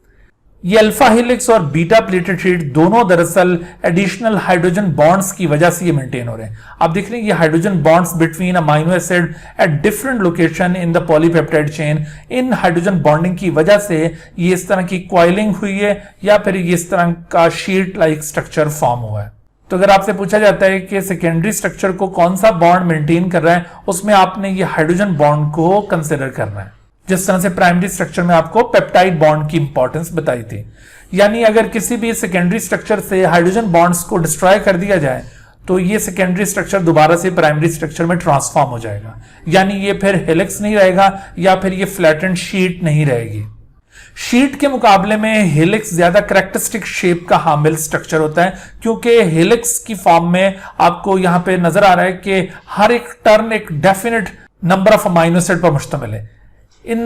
S1: ये अल्फा हेलिक्स और बीटा प्लेटेड शीट दोनों दरअसल एडिशनल हाइड्रोजन बॉन्ड्स की वजह से ये मेंटेन हो रहे हैं। आप देख रहे हैं ये hydrogen bonds between amino acid at different location in the polypeptide chain, in hydrogen bonding की वजह से ये इस तरह की क्वाइलिंग हुई है या फिर ये इस तरह का शीट लाइक स्ट्रक्चर फॉर्म हुआ है। तो अगर आपसे पूछा जाता है कि सेकेंडरी स्ट्रक्चर को कौन सा बॉन्ड मेंटेन कर रहा है, उसमें आपने ये हाइड्रोजन बॉन्ड को कंसिडर करना है, जिस तरह से प्राइमरी स्ट्रक्चर में आपको पेप्टाइड बॉन्ड की इंपॉर्टेंस बताई थी। यानी अगर किसी भी सेकेंडरी स्ट्रक्चर से हाइड्रोजन बॉन्ड्स को डिस्ट्रॉय कर दिया जाए तो ये सेकेंडरी स्ट्रक्चर दोबारा से प्राइमरी स्ट्रक्चर में ट्रांसफॉर्म हो जाएगा, यानी ये फिर हेलिक्स नहीं रहेगा या फिर ये फ्लैटेंड शीट नहीं रहेगी। शीट के मुकाबले में हेलिक्स ज्यादा कैरेक्टरिस्टिक शेप का हामिल स्ट्रक्चर होता है, क्योंकि हेलिक्स की फॉर्म में आपको यहां पे नजर आ रहा है कि हर एक टर्न एक definite number of amino acid पर मुश्तमिल है। In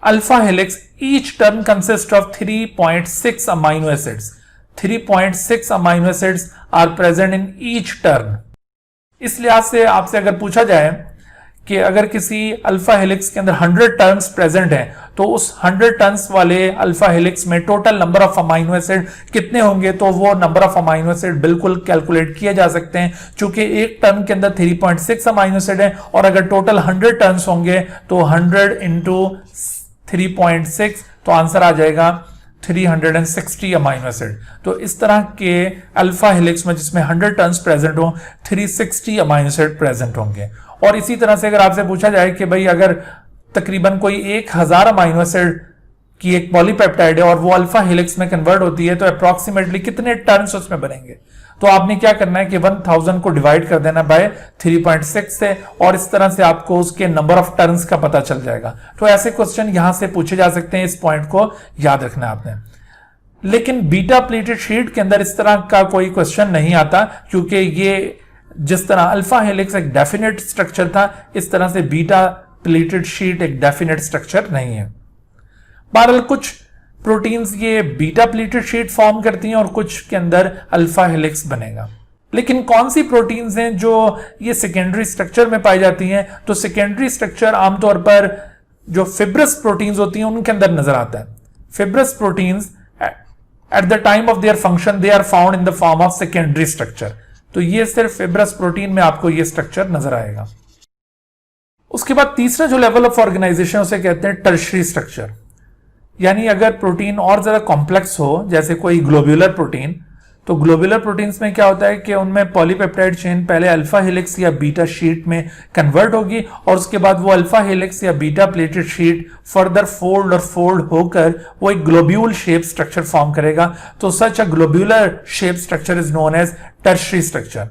S1: alpha helix, each turn consists of 3.6 amino acids. 3.6 amino acids are present in each turn. इस लिहाज से आपसे अगर पूछा जाए कि अगर किसी अल्फा हेलिक्स के अंदर 100 टर्न्स प्रेजेंट हैं तो उस 100 टर्न्स वाले अल्फा हेलिक्स में total number of amino acid कितने होंगे, तो वो नंबर ऑफ अमाइनो एसिड बिल्कुल कैलकुलेट किए जा सकते हैं, चूंकि एक टर्न के अंदर 3.6 अमाइनो एसिड है और अगर टोटल 100 टर्न्स होंगे तो 100 इंटू 3.6 तो आंसर आ जाएगा 360 अमाइनो एसिड। तो इस तरह के अल्फा हेलिक्स में जिसमें 100 टर्न्स प्रेजेंट हो 360 अमाइनो एसिड प्रेजेंट होंगे। और इसी तरह से अगर आपसे पूछा जाए कि भाई अगर तकरीबन कोई 1000 अमाइनो एसिड की एक पॉलीपेप्टाइड है और वो अल्फा हेलिक्स में कन्वर्ट होती है तो अप्रॉक्सीमेटली कितने टर्न्स उसमें बनेंगे, तो आपने क्या करना है कि 1000 को डिवाइड कर देना बाय 3.6 से, और इस तरह से आपको उसके नंबर ऑफ टर्न्स का पता चल जाएगा। तो ऐसे क्वेश्चन यहां से पूछे जा सकते हैं, इस पॉइंट को याद रखना आपने। लेकिन बीटा प्लेटेड शीट के अंदर इस तरह का कोई क्वेश्चन नहीं आता, क्योंकि ये जिस तरह अल्फा हेलिक्स एक डेफिनेट स्ट्रक्चर था, इस तरह से बीटा प्लेटेड शीट एक डेफिनेट स्ट्रक्चर नहीं है। बहरहाल कुछ प्रोटीन्स ये बीटा प्लेटेड शीट फॉर्म करती हैं और कुछ के अंदर अल्फा हेलिक्स बनेगा। लेकिन कौन सी प्रोटीन्स हैं जो ये सेकेंडरी स्ट्रक्चर में पाई जाती हैं, तो सेकेंडरी स्ट्रक्चर आमतौर पर जो फिब्रस प्रोटीन्स होती हैं उनके अंदर नजर आता है। Fibrous proteins at the time of their function they are found in the form of secondary structure. तो ये सिर्फ फिब्रस प्रोटीन में आपको ये स्ट्रक्चर नजर आएगा। उसके बाद तीसरा जो लेवल ऑफ ऑर्गेनाइजेशन उसे कहते हैं टर्शरी स्ट्रक्चर, यानी अगर प्रोटीन और ज्यादा कॉम्प्लेक्स हो, जैसे कोई ग्लोब्यूलर प्रोटीन, तो ग्लोब्यूलर प्रोटीन्स में क्या होता है कि उनमें पॉलीपेप्टाइड चेन पहले अल्फा हेलिक्स या बीटा शीट में कन्वर्ट होगी और उसके बाद वो अल्फा हेलिक्स या beta pleated sheet further fold होकर वो एक ग्लोब्यूल शेप स्ट्रक्चर फॉर्म करेगा। तो such a globular shape structure is known as tertiary structure.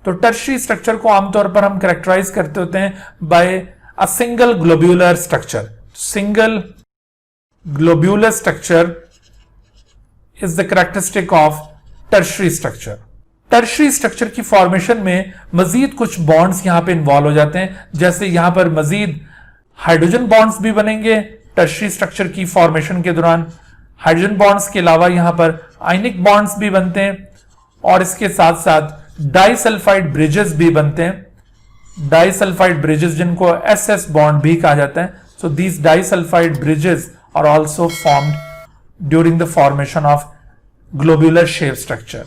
S1: तो टर्शरी स्ट्रक्चर को आमतौर पर हम कैरेक्टराइज करते होते हैं by a single globular structure. Single globular structure is the characteristic of tertiary structure. Tertiary structure की फॉर्मेशन में मजीद कुछ बॉन्ड्स यहां पे इन्वॉल्व हो जाते हैं, जैसे यहां पर मजीद हाइड्रोजन बॉन्ड्स भी बनेंगे टर्शरी स्ट्रक्चर की फॉर्मेशन के दौरान। हाइड्रोजन बॉन्ड्स के अलावा यहां पर आयनिक बॉन्ड्स भी बनते हैं और इसके साथ साथ डाइसल्फाइड ब्रिजेस भी बनते हैं। डाइसल्फाइड ब्रिजेस जिनको एसएस बॉन्ड भी कहा जाता है। So these disulphide bridges are also formed during the formation of globular shape structure.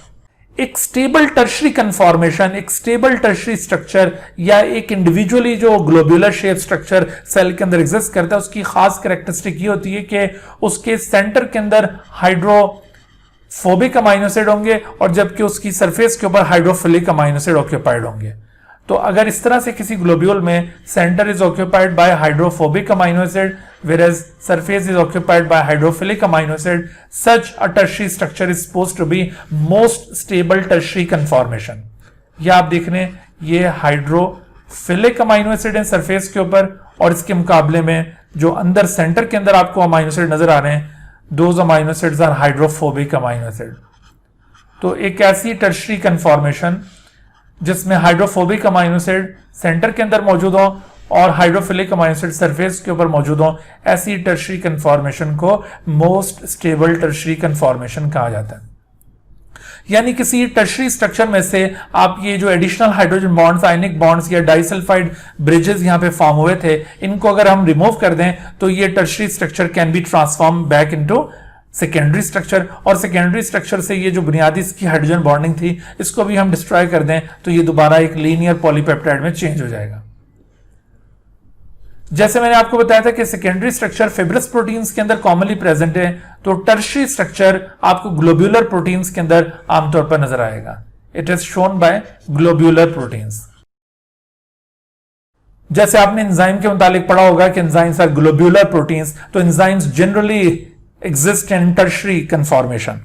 S1: एक स्टेबल टर्शरी कन्फॉर्मेशन, एक स्टेबल टर्शरी स्ट्रक्चर या एक इंडिविजुअली जो ग्लोब्यूलर शेप स्ट्रक्चर सेल के अंदर एग्जिस्ट करता है, उसकी खास कैरेक्टरिस्टिक ये होती है कि उसके सेंटर के अंदर हाइड्रोफोबिक अमाइनो एसिड होंगे और जबकि उसकी सरफेस के ऊपर हाइड्रोफिलिक अमाइनो एसिड ऑक्यूपाइड होंगे। तो अगर इस तरह से किसी ग्लोब्यूल में centre is occupied by hydrophobic amino acid whereas surface is occupied by hydrophilic amino acid, such a tertiary structure is supposed to be most stable tertiary conformation। यह आप देख रहे हैं, ये हाइड्रोफिलिक अमाइनो एसिड है सरफेस के ऊपर और इसके मुकाबले में जो अंदर सेंटर के अंदर आपको अमाइनो एसिड नजर आ रहे हैं, those amino acids are hydrophobic amino acid. तो एक ऐसी टर्शरी कन्फॉर्मेशन जिसमें हाइड्रोफोबिक अमाइनो एसिड सेंटर के अंदर मौजूद हो और हाइड्रोफिलिक अमाइनो एसिड सरफेस के ऊपर मौजूद हो, ऐसी टर्शरी कन्फॉर्मेशन को मोस्ट स्टेबल टर्शरी कन्फॉर्मेशन कहा जाता है। यानी किसी टर्शरी स्ट्रक्चर में से आप ये जो एडिशनल हाइड्रोजन बॉन्ड्स, आयनिक बॉन्ड्स या डाइसल्फाइड ब्रिजेस यहां पे फॉर्म हुए थे, इनको अगर हम रिमूव कर दें तो ये tertiary structure can be transform back into secondary structure. और सेकेंडरी स्ट्रक्चर से ये जो बुनियादी इसकी हाइड्रोजन बॉन्डिंग थी, इसको भी हम डिस्ट्रॉय कर दें तो ये दोबारा एक लीनियर पॉलीपेप्टाइड में चेंज हो जाएगा। जैसे मैंने आपको बताया था कि सेकेंडरी स्ट्रक्चर फिब्रस प्रोटीन्स के अंदर कॉमनली प्रेजेंट है, तो टर्शरी स्ट्रक्चर आपको ग्लोब्यूलर प्रोटीन्स के अंदर आमतौर पर नजर आएगा। It is shown by globular proteins. जैसे आपने एंजाइम के मुतालिक पढ़ा होगा कि एंजाइम्स आर ग्लोब्यूलर प्रोटीन्स, तो enzymes generally exist in tertiary conformation.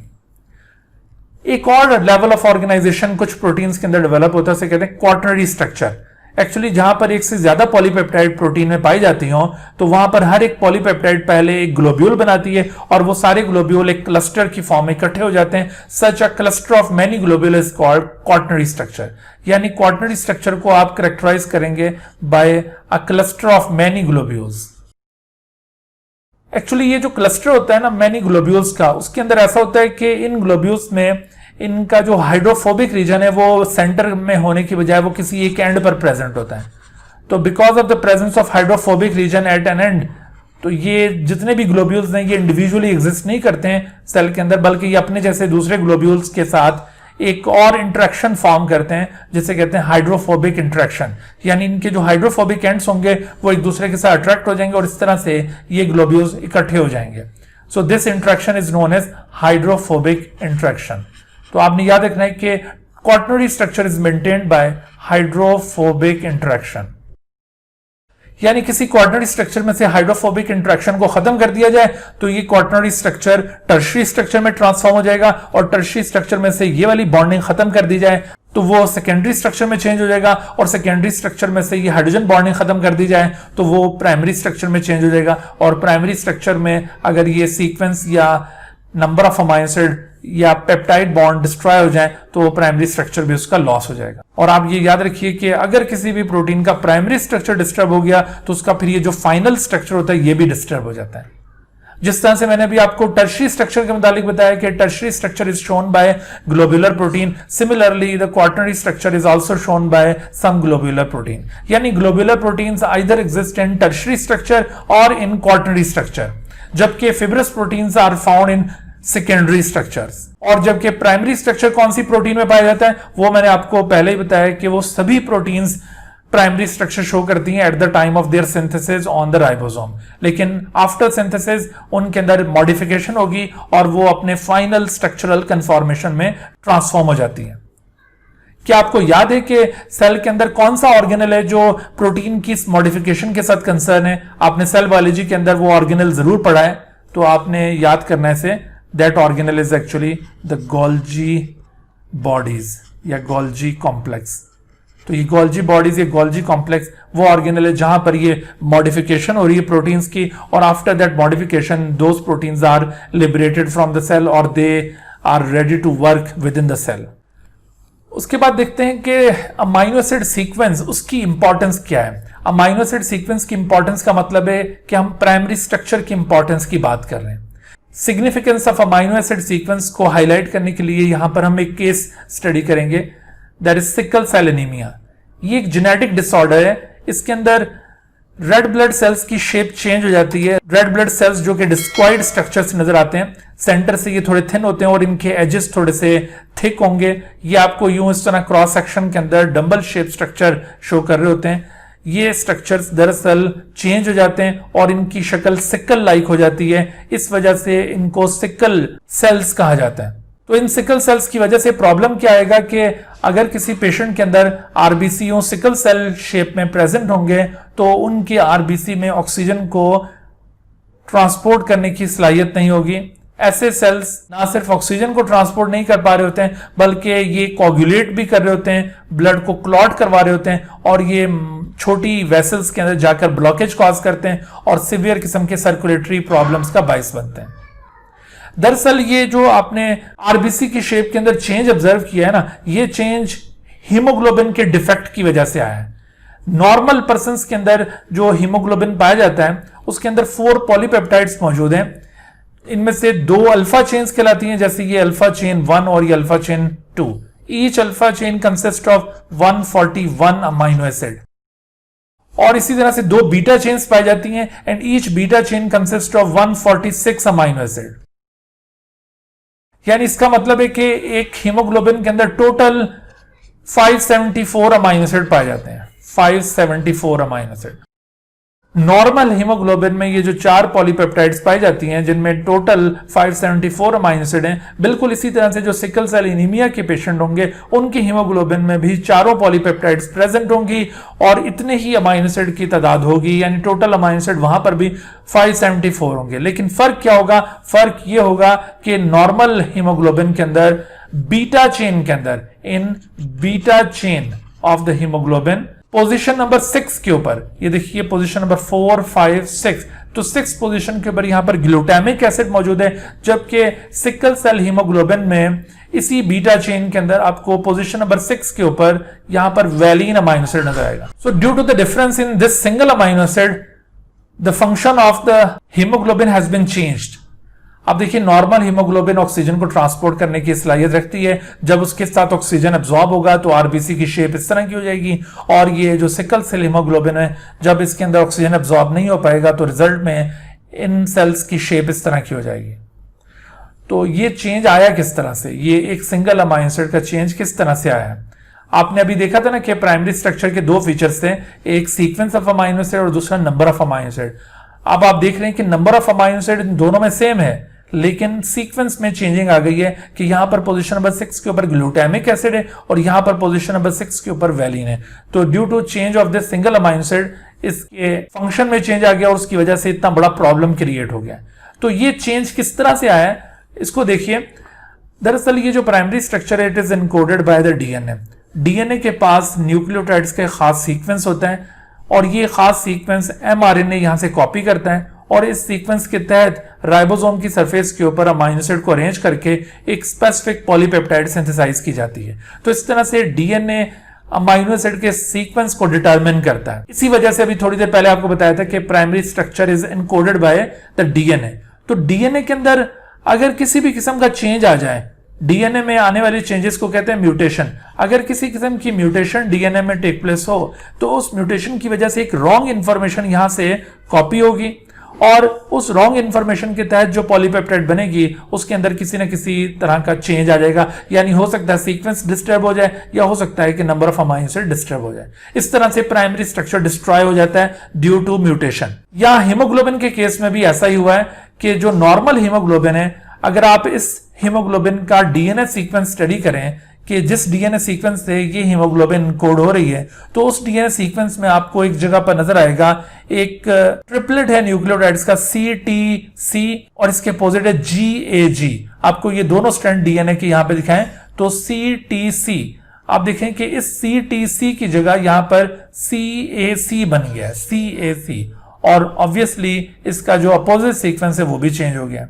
S1: एक और लेवल ऑफ ऑर्गेनाइजेशन कुछ प्रोटीन्स के अंदर डेवलप होता है, उसे कहते हैं क्वाटरनरी स्ट्रक्चर। एक्चुअली जहां पर एक से ज्यादा पॉलीपेप्टाइड प्रोटीन में पाई जाती हो, तो वहां पर हर एक पॉलीपेप्टाइड पहले एक ग्लोब्यूल बनाती है और वो सारे ग्लोब्यूल एक क्लस्टर की फॉर्म में इकट्ठे हो जाते हैं। Such a cluster of many globule is called quaternary structure. यानी क्वाटरनरी स्ट्रक्चर को आप कैरेक्टराइज करेंगे by a cluster of many globules. Actually ये जो क्लस्टर होता है ना मेनी ग्लोब्यूल्स का, उसके अंदर ऐसा होता है कि इन ग्लोब्यूल्स में इनका जो हाइड्रोफोबिक रीजन है वो सेंटर में होने की बजाय वो किसी एक एंड पर प्रेजेंट होता है। तो because of the presence of hydrophobic region at an end, तो ये जितने भी ग्लोब्यूल्स हैं ये इंडिविजुअली एग्जिस्ट नहीं करते हैं सेल के अंदर, बल्कि ये अपने जैसे दूसरे ग्लोब्यूल्स के साथ एक और इंटरेक्शन फॉर्म करते हैं जिसे कहते हैं हाइड्रोफोबिक इंटरेक्शन। यानी इनके जो हाइड्रोफोबिक एंड्स होंगे वो एक दूसरे के साथ अट्रैक्ट हो जाएंगे और इस तरह से ये ग्लोब्यूल्स इकट्ठे हो जाएंगे। So this interaction is known as hydrophobic interaction. तो आपने याद रखना है कि quaternary structure is maintained by hydrophobic interaction. यानी किसी क्वाटरनरी स्ट्रक्चर में से हाइड्रोफोबिक इंटरेक्शन को खत्म कर दिया जाए तो ये क्वाटरनरी स्ट्रक्चर टर्शरी स्ट्रक्चर में ट्रांसफॉर्म हो जाएगा, और टर्शरी स्ट्रक्चर में से ये वाली बॉन्डिंग खत्म कर दी जाए तो वो सेकेंडरी स्ट्रक्चर में चेंज हो जाएगा, और सेकेंडरी स्ट्रक्चर में से ये हाइड्रोजन बॉन्डिंग खत्म कर दी जाए तो वो प्राइमरी स्ट्रक्चर में चेंज हो जाएगा। और प्राइमरी स्ट्रक्चर में अगर ये सीक्वेंस या नंबर ऑफ अमाइनो एसिड या पेप्टाइड बॉन्ड डिस्ट्रॉय हो जाए तो प्राइमरी स्ट्रक्चर भी उसका लॉस हो जाएगा। और आप ये याद रखिए कि अगर किसी भी प्रोटीन का प्राइमरी स्ट्रक्चर डिस्टर्ब हो गया तो उसका फिर ये जो फाइनल स्ट्रक्चर होता है ये भी डिस्टर्ब हो जाता है। जिस तरह से मैंने अभी आपको टर्शरी स्ट्रक्चर के मुताबिक बताया कि tertiary structure is shown by globular protein, similarly the quaternary structure is also shown by some globular protein. यानी globular proteins either exist in tertiary structure और इन क्वाटरनरी स्ट्रक्चर, जबकि fibrous proteins are found in secondary structures. और जबकि प्राइमरी स्ट्रक्चर कौन सी प्रोटीन में पाया जाता है वो मैंने आपको पहले ही बताया कि वो सभी प्रोटीन्स प्राइमरी स्ट्रक्चर शो करती हैं eight the time of there synthesis on the ribosome, लेकिन आफ्टर सिंथेसिस उनके अंदर मॉडिफिकेशन होगी और वो अपने फाइनल स्ट्रक्चरल कन्फॉर्मेशन में ट्रांसफॉर्म हो जाती है। क्या आपको याद है कि सेल के अंदर कौन सा ऑर्गेनल है जो प्रोटीन की मॉडिफिकेशन के साथ कंसर्न है? आपने सेल बायोलॉजी के अंदर वो ऑर्गेनल जरूर पढ़ा है, तो आपने याद करना है इसे। That organelle is actually the Golgi bodies या Golgi complex। तो ये Golgi bodies, ये Golgi complex वो ऑर्गेनल है जहां पर ये मॉडिफिकेशन हो रही है प्रोटीन्स की, और after that modification those proteins are liberated from the cell और they are ready to work within the cell. उसके बाद देखते हैं कि अमाइनो एसिड सीक्वेंस, उसकी इंपॉर्टेंस क्या है। अमाइनो एसिड सीक्वेंस की इंपॉर्टेंस का मतलब है कि हम प्राइमरी स्ट्रक्चर की इंपॉर्टेंस की बात कर रहे हैं। Significance of amino acid sequence को हाईलाइट करने के लिए यहां पर हम एक केस स्टडी करेंगे, that is sickle cell anaemia. ये एक जेनेटिक डिसऑर्डर है, इसके अंदर रेड ब्लड सेल्स की शेप चेंज हो जाती है। रेड ब्लड सेल्स जो कि डिस्क्वाइड स्ट्रक्चर से नजर आते हैं, सेंटर से ये थोड़े थिन होते हैं और इनके एजेस थोड़े से थिक होंगे। ये आपको यूं इस तरह क्रॉस सेक्शन के अंदर डंबल शेप स्ट्रक्चर शो कर रहे होते हैं। ये स्ट्रक्चर्स दरअसल चेंज हो जाते हैं और इनकी शक्ल सिकल लाइक हो जाती है, इस वजह से इनको सिकल सेल्स कहा जाता है। तो इन सिकल सेल्स की वजह से प्रॉब्लम क्या आएगा कि अगर किसी पेशेंट के अंदर आरबीसी सिकल सेल शेप में प्रेजेंट होंगे तो उनके आरबीसी में ऑक्सीजन को ट्रांसपोर्ट करने की सलाहियत नहीं होगी। ऐसे सेल्स ना सिर्फ ऑक्सीजन को ट्रांसपोर्ट नहीं कर पा रहे होते हैं, बल्कि ये कोगुलेट भी कर रहे होते हैं, ब्लड को क्लॉट करवा रहे होते हैं और ये छोटी वेसल्स के अंदर जाकर ब्लॉकेज कॉज करते हैं और सिवियर किस्म के सर्कुलेटरी प्रॉब्लम्स का बायस बनते हैं। दरअसल ये जो आपने आरबीसी की शेप के अंदर चेंज ऑब्जर्व किया है ना, ये चेंज हीमोग्लोबिन के डिफेक्ट की वजह से आया है। नॉर्मल पर्संस के अंदर जो हीमोग्लोबिन पाया जाता है उसके अंदर 4 पॉलीपेप्टाइड्स मौजूद हैं। इनमें से 2 अल्फा चेन्स कहलाती हैं, जैसे ये अल्फा चेन 1 और ये alpha chain 2। Each alpha chain consist of 141 amino acid. और इसी तरह से 2 बीटा चेन्स पाई जाती हैं and each beta chain consist of 146 amino acid. यानी इसका मतलब है कि एक हीमोग्लोबिन के अंदर टोटल 574 अमाइनो एसिड पाए जाते हैं। 574 अमाइनो एसिड। नॉर्मल हीमोग्लोबिन में ये जो 4 पॉलीपेप्टाइड्स पाई जाती हैं जिनमें टोटल 574 अमाइनो एसिड हैं, बिल्कुल इसी तरह से जो सिकल सेल एनीमिया के पेशेंट होंगे उनकी हीमोग्लोबिन में भी 4 पॉलीपेप्टाइड्स प्रेजेंट होंगी और इतने ही अमाइनो एसिड की तादाद होगी, यानी टोटल अमाइनो एसिड वहां पर भी 574 होंगे। लेकिन फर्क क्या होगा? फर्क ये होगा कि नॉर्मल हीमोग्लोबिन के अंदर बीटा चेन के अंदर, in beta chain of the hemoglobin position number 6 के ऊपर, ये देखिए पोजीशन नंबर 4, 5, 6, तो 6 पोजीशन के ऊपर यहां पर ग्लूटामिक एसिड मौजूद है, जबकि सिकल सेल हीमोग्लोबिन में इसी बीटा चेन के अंदर आपको पोजीशन नंबर 6 के ऊपर यहां पर वैलिन अमाइनो एसिड नजर आएगा। So due to the difference in this single amino acid, the function of the haemoglobin has been changed. अब देखिए नॉर्मल हीमोग्लोबिन ऑक्सीजन को ट्रांसपोर्ट करने की सलाहियत रखती है। जब उसके साथ ऑक्सीजन एब्जॉर्ब होगा तो आरबीसी की शेप इस तरह की हो जाएगी, और ये जो सिकल सेल हीमोग्लोबिन है, जब इसके अंदर ऑक्सीजन एब्जॉर्ब नहीं हो पाएगा तो रिजल्ट में इन सेल्स की शेप इस तरह की हो जाएगी। तो ये चेंज आया किस तरह से? ये एक सिंगल अमाइनो एसिड का चेंज किस तरह से आया है? आपने अभी देखा था ना कि प्राइमरी स्ट्रक्चर के 2 फीचर्स थे, एक सीक्वेंस ऑफ अमाइनो एसिड और दूसरा नंबर ऑफ अमाइनो एसिड। अब आप देख रहे हैं कि नंबर ऑफ अमाइनो एसिड दोनों में सेम है, लेकिन सीक्वेंस में चेंजिंग आ गई है कि यहां पर पोजीशन नंबर 6 के ऊपर ग्लूटामिक एसिड है और यहां पर पोजीशन नंबर 6 के ऊपर वैलिन है। तो due to change of this single amino acid इसके फंक्शन में चेंज आ गया और उसकी वजह से इतना बड़ा प्रॉब्लम क्रिएट हो गया। तो ये चेंज किस तरह से आया है इसको देखिए। दरअसल ये जो प्राइमरी स्ट्रक्चर है, it is encoded by the DNA. DNA के पास न्यूक्लियोटाइड्स का खास सीक्वेंस होता है और ये खास सीक्वेंस एमआरएनए यहां से कॉपी करता है और इस सीक्वेंस के तहत राइबोसोम की सरफेस के ऊपर अमाइनो एसिड को अरेंज करके एक स्पेसिफिक पॉलीपेप्टाइड सिंथेसाइज की जाती है। तो इस तरह से डीएनए अमाइनो एसिड के सीक्वेंस को डिटरमिन करता है। इसी वजह से अभी थोड़ी देर पहले आपको बताया था कि primary structure is encoded by the DNA. तो डीएनए के अंदर अगर किसी भी किस्म का चेंज आ जाए, डीएनए में आने वाले चेंजेस को कहते हैं म्यूटेशन। अगर किसी किस्म की म्यूटेशन डीएनए में टेक प्लेस हो तो उस म्यूटेशन की वजह से एक रॉन्ग इंफॉर्मेशन यहां से कॉपी होगी और उस रॉन्ग इंफॉर्मेशन के तहत जो पॉलीपेप्टाइड बनेगी उसके अंदर किसी न किसी तरह का चेंज आ जाएगा। यानी हो सकता है सीक्वेंस डिस्टर्ब हो जाए या हो सकता है कि number of amino acid disturb हो जाए। इस तरह से प्राइमरी स्ट्रक्चर डिस्ट्रॉय हो जाता है ड्यू टू म्यूटेशन। या हीमोग्लोबिन के केस में भी ऐसा ही हुआ है कि जो नॉर्मल हीमोग्लोबिन है, अगर आप इस हीमोग्लोबिन का डीएनए सीक्वेंस स्टडी करें कि जिस डीएनए सीक्वेंस से ये हीमोग्लोबिन कोड हो रही है, तो उस डीएनए सीक्वेंस में आपको एक जगह पर नजर आएगा एक ट्रिपलेट है न्यूक्लियोटाइड्स का CTC और इसके अपोजिट है GAG। आपको ये दोनों स्ट्रैंड डीएनए के यहां पे दिखाएं तो CTC, आप देखें कि इस CTC की जगह यहां पर CAC बन गया है, CAC, और ऑब्वियसली इसका जो अपोजिट सीक्वेंस है वो भी चेंज हो गया।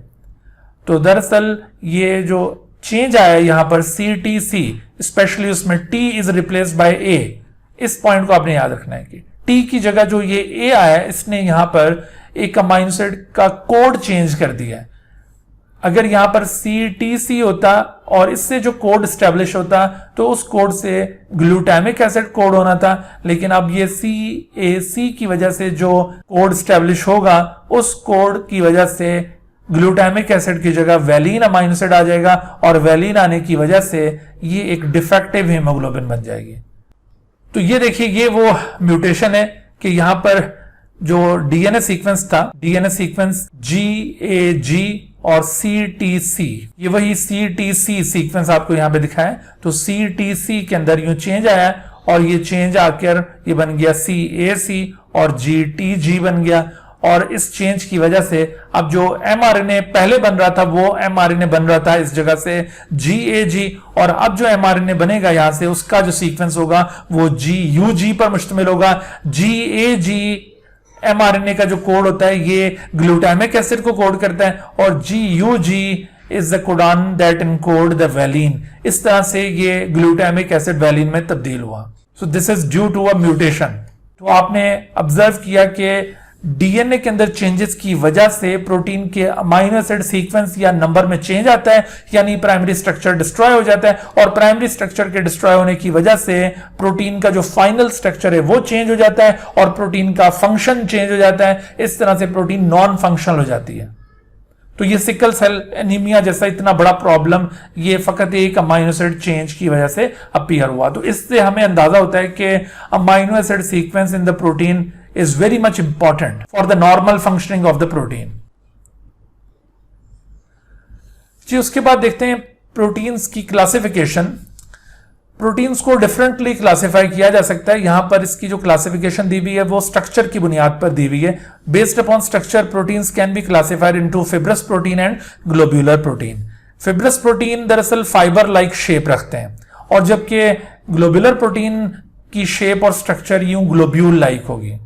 S1: तो दरअसल ये जो चेंज आया यहां पर CTC, स्पेशली उसमें T is replaced by A, इस पॉइंट को आपने याद रखना है कि T की जगह जो ये A आया इसने यहां पर एक अमाइनो एसिड का कोड चेंज कर दिया है। अगर यहां पर CTC होता और इससे जो कोड स्टैब्लिश होता तो उस कोड से ग्लूटामिक एसिड कोड होना था, लेकिन अब ये CAC की वजह से जो कोड स्टैब्लिश होगा उस कोड की वजह से ग्लूटामिक एसिड की जगह वैलीन अमाइनो एसिड आ जाएगा और वैलीन आने की वजह से ये एक डिफेक्टिव हीमोग्लोबिन बन जाएगी। तो ये देखिए, ये वो म्यूटेशन है कि यहां पर जो डीएनए सीक्वेंस था, डीएनए सीक्वेंस GAG और CTC, ये वही CTC सीक्वेंस आपको यहां पे दिखा है। तो CTC के अंदर यूं चेंज आया और ये चेंज आकर ये बन गया CAC और GTG बन गया। और इस चेंज की वजह से अब जो mRNA पहले बन रहा था वो mRNA बन रहा था इस जगह से GAG, और अब जो mRNA बनेगा यहां से उसका जो सीक्वेंस होगा वो GUG पर मुश्तमिल होगा। GAG mRNA का जो कोड होता है ये ग्लूटामिक एसिड को कोड करता है और GUG is the codon that encode the valine. इस तरह से ये ग्लूटामिक एसिड वैलीन में तब्दील हुआ। So this is due to a mutation. तो आपने ऑब्जर्व किया कि डीएनए के अंदर चेंजेस की वजह से प्रोटीन के अमाइनो एसिड सीक्वेंस या नंबर में चेंज आता है, यानी प्राइमरी स्ट्रक्चर डिस्ट्रॉय हो जाता है और प्राइमरी स्ट्रक्चर के डिस्ट्रॉय होने की वजह से प्रोटीन का जो फाइनल स्ट्रक्चर है वो चेंज हो जाता है और प्रोटीन का फंक्शन चेंज हो जाता है। इस तरह से प्रोटीन नॉन फंक्शनल हो जाती है। तो ये सिकल सेल एनीमिया जैसा इतना बड़ा प्रॉब्लम ये फकत एक अमाइनो एसिड चेंज की वजह से अपीयर हुआ। तो इससे हमें अंदाजा होता है कि amino acid sequence in the protein is very much important for the normal functioning of the protein। जी, उसके बाद देखते हैं प्रोटीन्स की क्लासिफिकेशन। प्रोटीन्स को डिफरेंटली क्लासिफाई किया जा सकता है। यहां पर इसकी जो क्लासिफिकेशन दी हुई है वो स्ट्रक्चर की बुनियाद पर दी हुई है। Based upon structure proteins can be classified into fibrous protein and globular protein. Fibrous protein दरअसल फाइबर लाइक शेप रखते हैं और जबकि ग्लोब्यूलर प्रोटीन की शेप और स्ट्रक्चर यूं ग्लोब्यूल लाइक होगी।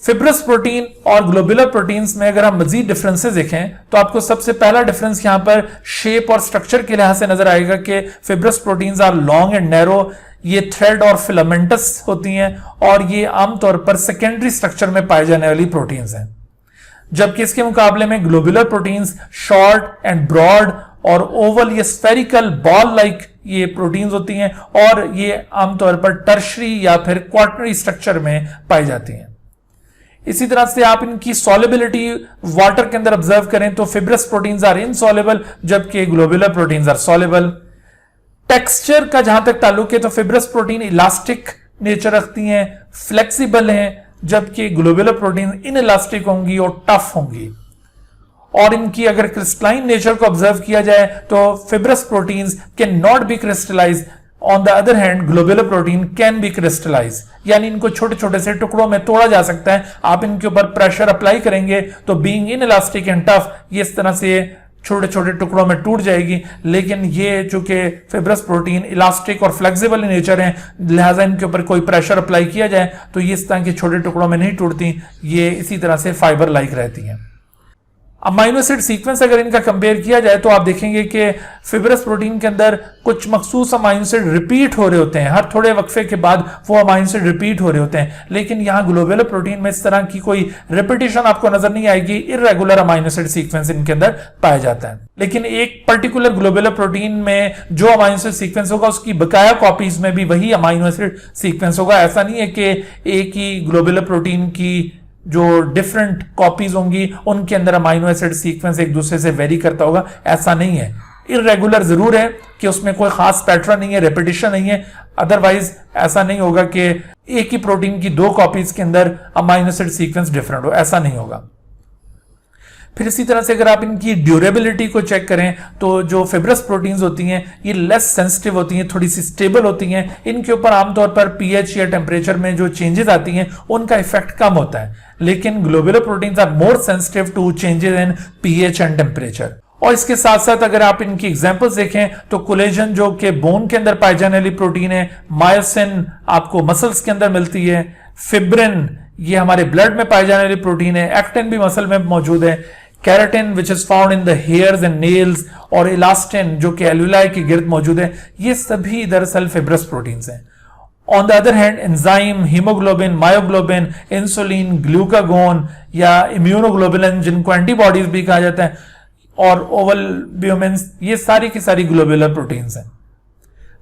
S1: फिब्रस प्रोटीन और ग्लोब्यूलर प्रोटीन्स में अगर हम मजीद डिफरेंसेस देखें तो आपको सबसे पहला डिफरेंस यहां पर शेप और स्ट्रक्चर के लिहाज से नजर आएगा कि fibrous proteins are long and narrow, ये थ्रेड और फिलामेंटस होती हैं और ये आमतौर पर सेकेंडरी स्ट्रक्चर में पाए जाने वाली प्रोटीन्स हैं, जबकि इसके मुकाबले में globular proteins short and broad और ओवल, ये स्फेरिकल बॉल लाइक ये प्रोटीन्स होती हैं और ये आमतौर पर टर्शरी या फिर क्वार्टनरी स्ट्रक्चर में पाई जाती हैं। इसी तरह से आप इनकी सॉल्युबिलिटी वाटर के अंदर ऑब्जर्व करें तो फिब्रस प्रोटीन्स आर इनसॉल्युबल जबकि globular proteins are soluble. Texture का जहां तक ताल्लुक है तो फिब्रस प्रोटीन इलास्टिक नेचर रखती हैं, फ्लेक्सिबल हैं, जबकि ग्लोब्यूलर प्रोटीन इनइलास्टिक होंगी और टफ होंगी। और इनकी अगर क्रिस्टलाइन नेचर को ऑब्जर्व किया जाए तो fibrous proteins can not B crystallise, on the other hand globular protein can be crystallise, यानी इनको छोटे छोटे से टुकड़ों में तोड़ा जा सकता है। आप इनके ऊपर प्रेशर अप्लाई करेंगे तो बीइंग इनइलास्टिक एंड टफ ये इस तरह से छोटे छोटे टुकड़ों में टूट जाएगी, लेकिन ये चूंकि फिब्रस प्रोटीन इलास्टिक और फ्लेक्सिबल इन नेचर है लिहाजा इनके ऊपर कोई प्रेशर अप्लाई किया जाए तो ये इस तरह के छोटे टुकड़ों में नहीं टूटती, ये इसी तरह से फाइबर लाइक रहती हैं। अमाइनो एसिड सीक्वेंस अगर इनका कंपेयर किया जाए तो आप देखेंगे कि फिब्रस प्रोटीन के अंदर कुछ मखसूस अमाइनो एसिड रिपीट हो रहे होते हैं, हर थोड़े वक्फे के बाद वो अमाइनो एसिड रिपीट हो रहे होते हैं, लेकिन यहाँ ग्लोब्यूलर प्रोटीन में इस तरह की कोई रिपीटिशन आपको नजर नहीं आएगी। इर्रेगुलर अमाइनो एसिड सीक्वेंस इनके अंदर पाया जाता है, लेकिन एक पर्टिकुलर ग्लोब्यूलर प्रोटीन में जो अमाइनो एसिड सीक्वेंस होगा उसकी बकाया कॉपीज में भी वही अमाइनो एसिड सीक्वेंस होगा। ऐसा नहीं है कि एक ही ग्लोब्यूलर प्रोटीन की जो डिफरेंट कॉपीज होंगी उनके अंदर अमाइनो एसिड सीक्वेंस एक दूसरे से वेरी करता होगा, ऐसा नहीं है। इर्रेगुलर जरूर है कि उसमें कोई खास पैटर्न नहीं है, रेपिटेशन नहीं है, अदरवाइज ऐसा नहीं होगा कि एक ही प्रोटीन की दो कॉपीज के अंदर अमाइनो एसिड सीक्वेंस डिफरेंट हो, ऐसा नहीं होगा। फिर इसी तरह से अगर आप इनकी ड्यूरेबिलिटी को चेक करें तो जो फिब्रस प्रोटीन्स होती हैं ये लेस सेंसिटिव होती हैं, थोड़ी सी स्टेबल होती हैं, इनके ऊपर आमतौर पर पीएच या टेम्परेचर में जो चेंजेस आती हैं उनका इफेक्ट कम होता है, लेकिन globular proteins are more sensitive to changes in pH and temperature. और इसके साथ साथ अगर आप इनकी एग्जांपल्स देखें तो कोलेजन जो कि बोन के अंदर पाई जाने वाली प्रोटीन है, मायोसिन आपको मसल्स के अंदर मिलती है, फिब्रिन ये हमारे ब्लड में पाई जाने वाली प्रोटीन है, एक्टिन भी मसल में मौजूद है, keratin which is found in the hairs and nails और इलास्टिन जो कि एल्यूलाई के गिर्द मौजूद है, ये सभी दरअसल फिब्रस प्रोटीन्स हैं। On the other hand enzyme, haemoglobin, myoglobin, insulin, glucagon या इम्यूनोग्लोबुलिन जिनको एंटीबॉडीज भी कहा जाता है, और ओवल एल्ब्यूमिन्स, ये सारी की सारी ग्लोब्यूलर प्रोटीन्स हैं।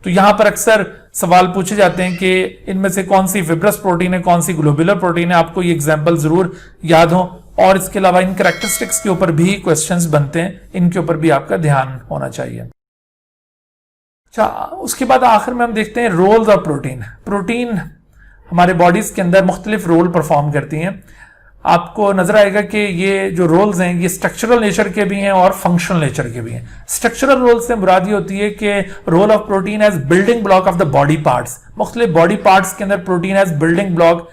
S1: तो यहां पर अक्सर सवाल पूछे जाते हैं कि इनमें से कौन सी फिब्रस प्रोटीन है, कौन सी ग्लोब्यूलर प्रोटीन है। आपको ये एग्जाम्पल जरूर याद हो, और इसके अलावा इन कैरेक्टरिस्टिक्स के ऊपर भी क्वेश्चंस बनते हैं, इनके ऊपर भी आपका ध्यान होना चाहिए। अच्छा, उसके बाद आखिर में हम देखते हैं रोल्स ऑफ प्रोटीन। प्रोटीन हमारे बॉडीज के अंदर मुख्तलिफ रोल परफॉर्म करती हैं। आपको नजर आएगा कि ये जो रोल्स हैं ये स्ट्रक्चरल नेचर के भी हैं और फंक्शनल नेचर के भी हैं। स्ट्रक्चरल रोल से मुराद ये होती है कि role of protein as building block of the body parts, मुख्तलिफ बॉडी पार्ट्स के अंदर protein as building block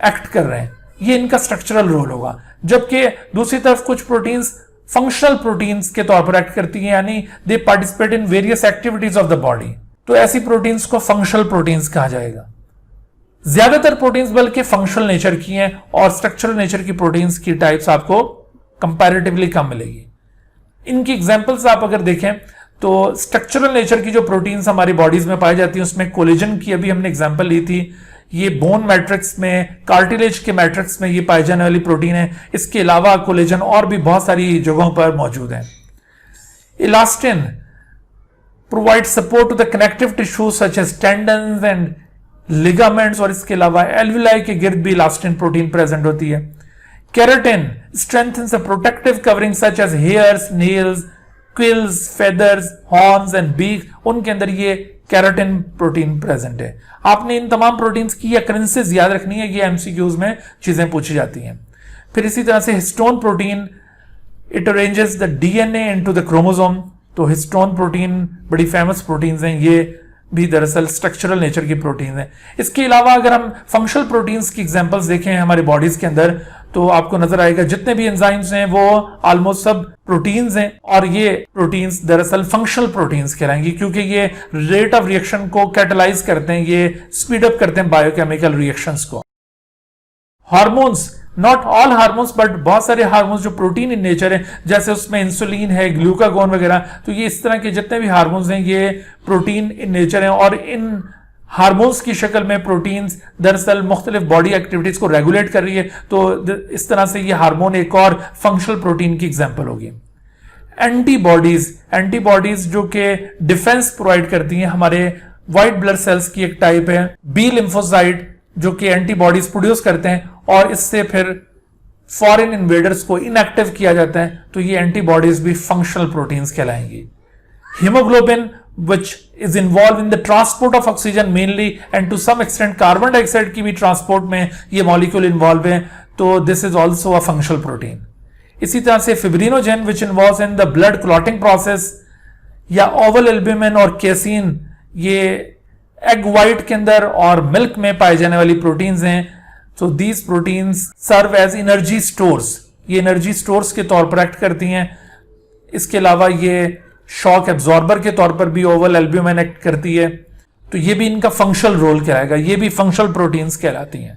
S1: act कर रहे हैं, ये इनका स्ट्रक्चरल रोल होगा। जबकि दूसरी तरफ कुछ प्रोटीन्स फंक्शनल प्रोटीन्स के तौर पर एक्ट करती हैं, यानी दे participate in various activities of the body, तो ऐसी प्रोटीन्स को फंक्शनल प्रोटीन्स कहा जाएगा। ज्यादातर प्रोटीन्स बल्कि फंक्शनल नेचर की हैं और स्ट्रक्चरल नेचर की प्रोटीन्स की टाइप्स आपको कंपैरेटिवली कम मिलेगी। इनकी एग्जांपल्स आप अगर देखें तो स्ट्रक्चरल नेचर की जो प्रोटीन्स हमारी बॉडीज में पाई जाती हैं उसमें कोलेजन की अभी हमने एग्जांपल ली थी, ये बोन मैट्रिक्स में, कार्टिलेज के मैट्रिक्स में ये पाई जाने वाली प्रोटीन है। इसके अलावा कोलेजन और भी बहुत सारी जगहों पर मौजूद है। Elastin provide support to the connective tissue such as tendons and ligaments, और इसके अलावा एल्विलाई के गिर्द भी इलास्टिन प्रोटीन प्रेजेंट होती है। Keratin strengthens a protective covering such as hairs, nails, quills, feathers, horns and beak, उनके अंदर ये केराटिन प्रोटीन प्रेजेंट है। आपने इन तमाम प्रोटीन्स की अकरेंसेस याद रखनी है, ये एमसीक्यूज में चीजें पूछी जाती हैं। फिर इसी तरह से histone protein, it arranges the DNA into the chromosome, तो हिस्टोन प्रोटीन बड़ी फेमस प्रोटीन्स हैं, ये भी दरअसल स्ट्रक्चरल नेचर की प्रोटीन है। इसके अलावा अगर हम फंक्शनल प्रोटीन्स की एग्जांपल्स देखें हमारे बॉडीज के अंदर तो आपको नजर आएगा जितने भी एंजाइम्स हैं वो ऑलमोस्ट सब प्रोटीन्स हैं, और ये प्रोटीन्स दरअसल फंक्शनल प्रोटीन्स कहलाएंगी क्योंकि ये रेट ऑफ रिएक्शन को कैटलाइज करते हैं, ये स्पीड अप करते हैं बायोकेमिकल रिएक्शंस को। Hormones, not all hormones but बहुत सारे हार्मोन्स जो प्रोटीन इन नेचर है, जैसे उसमें इंसुलिन है, ग्लूकागोन वगैरह, तो ये इस तरह के जितने भी हार्मोन्स हैं ये प्रोटीन इन नेचर हैं, और इन हार्मोन्स की शक्ल में प्रोटीन्स दरअसल मुख्तलिफ बॉडी एक्टिविटीज को रेगुलेट कर रही है, तो इस तरह से ये हार्मोन एक और फंक्शनल प्रोटीन की एग्जाम्पल होगी। एंटीबॉडीज जो कि डिफेंस प्रोवाइड करती हैं, हमारे व्हाइट ब्लड सेल्स की एक टाइप है। बी लिम्फोसाइट जो कि एंटीबॉडीज प्रोड्यूस करते हैं और इससे फिर फॉरेन इन्वेडर्स को इनएक्टिव किया जाता है, तो ये एंटीबॉडीज भी फंक्शनल प्रोटीन्स कहलाएंगी। Hemoglobin which is involved in the transport of oxygen mainly and to some extent carbon dioxide की भी ट्रांसपोर्ट में ये मॉलिक्यूल इन्वॉल्व है, तो this is also a functional protein. इसी तरह से fibrinogen which involves in the blood clotting process, या ओवल एल्ब्यूमिन और केसीन, ये एग व्हाइट के अंदर और मिल्क में पाए जाने वाली प्रोटीन्स हैं। So these proteins serve as energy stores, ये एनर्जी स्टोर्स के तौर पर एक्ट करती हैं। इसके अलावा ये शॉक एब्जॉर्बर के तौर पर भी ओवल एल्ब्यूमिन एक्ट करती है, तो ये भी इनका फंक्शनल रोल कहलाएगा, ये भी फंक्शनल प्रोटीन्स कहलाती हैं।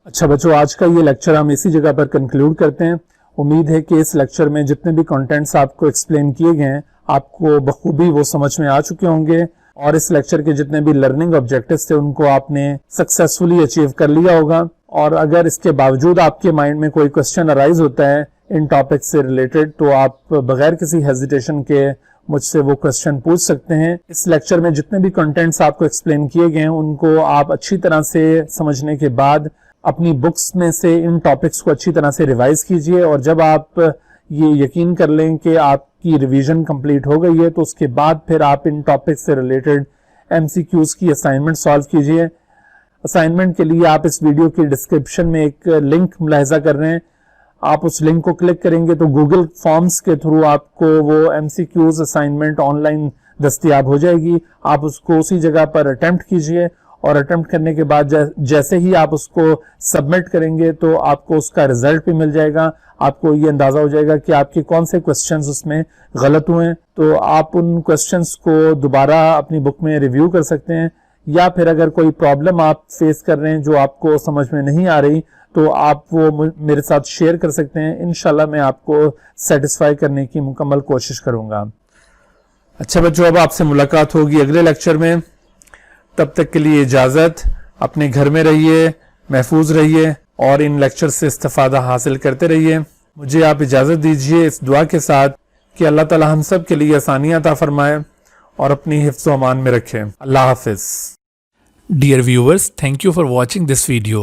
S2: अच्छा बच्चों, आज का ये लेक्चर हम इसी जगह पर कंक्लूड करते हैं। उम्मीद है कि इस लेक्चर में जितने भी कंटेंट्स आपको एक्सप्लेन किए गए हैं आपको बखूबी वो समझ में आ चुके होंगे, और इस लेक्चर के जितने भी लर्निंग ऑब्जेक्टिव्स थे उनको आपने सक्सेसफुली अचीव कर लिया होगा। और अगर इसके बावजूद आपके माइंड में कोई क्वेश्चन अराइज होता है इन टॉपिक से रिलेटेड, तो आप बगैर किसी हेजिटेशन के मुझसे वो क्वेश्चन पूछ सकते हैं। इस लेक्चर में जितने भी कंटेंट्स आपको एक्सप्लेन किए गए हैं उनको आप अच्छी तरह से समझने के बाद अपनी बुक्स में से इन टॉपिक्स को अच्छी तरह से रिवाइज कीजिए, और जब आप ये यकीन कर लें कि आपकी रिवीजन कंप्लीट हो गई है तो उसके बाद फिर आप इन टॉपिक्स से रिलेटेड एमसीक्यूज की असाइनमेंट सॉल्व कीजिए। असाइनमेंट के लिए आप इस वीडियो की डिस्क्रिप्शन में एक लिंक मुलाहिजा कर रहे हैं, आप उस लिंक को क्लिक करेंगे तो गूगल फॉर्म्स के थ्रू आपको वो एमसीक्यूज असाइनमेंट ऑनलाइन दस्तयाब हो जाएगी। आप उसको उसी जगह पर अटेम्प्ट कीजिए, और अटेम्प्ट करने के बाद जैसे ही आप उसको सबमिट करेंगे तो आपको उसका रिजल्ट भी मिल जाएगा। आपको ये अंदाजा हो जाएगा कि आपके कौन से क्वेश्चंस उसमें गलत हुए, तो आप उन क्वेश्चंस को दोबारा अपनी बुक में रिव्यू कर सकते हैं, या फिर अगर कोई प्रॉब्लम आप फेस कर रहे हैं जो आपको समझ में नहीं आ रही तो आप वो मेरे साथ शेयर कर सकते हैं। इंशाल्लाह मैं आपको सेटिस्फाई करने की मुकम्मल कोशिश करूंगा।
S1: अच्छा बच्चों, अब आपसे मुलाकात होगी अगले लेक्चर में, तब तक के लिए इजाजत। अपने घर में रहिए, महफूज रहिए और इन लेक्चर से इस्तिफादा हासिल करते रहिए। मुझे आप इजाजत दीजिए इस दुआ के साथ
S2: कि अल्लाह ताला हम सब के लिए आसानियां अता फरमाए और अपनी हिफ्ज़ व अमान में रखे। अल्लाह हाफिज़।
S1: Dear viewers, thank you for watching this video.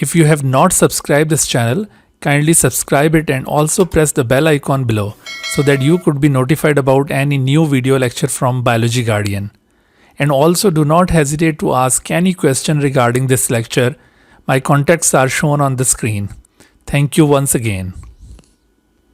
S1: If you have not subscribed this channel, kindly subscribe it and also press the bell icon below so that you could be notified about any new video lecture from Biology Guardian. And also do not hesitate to ask any question regarding this lecture. My contacts are shown on the screen. Thank you once again.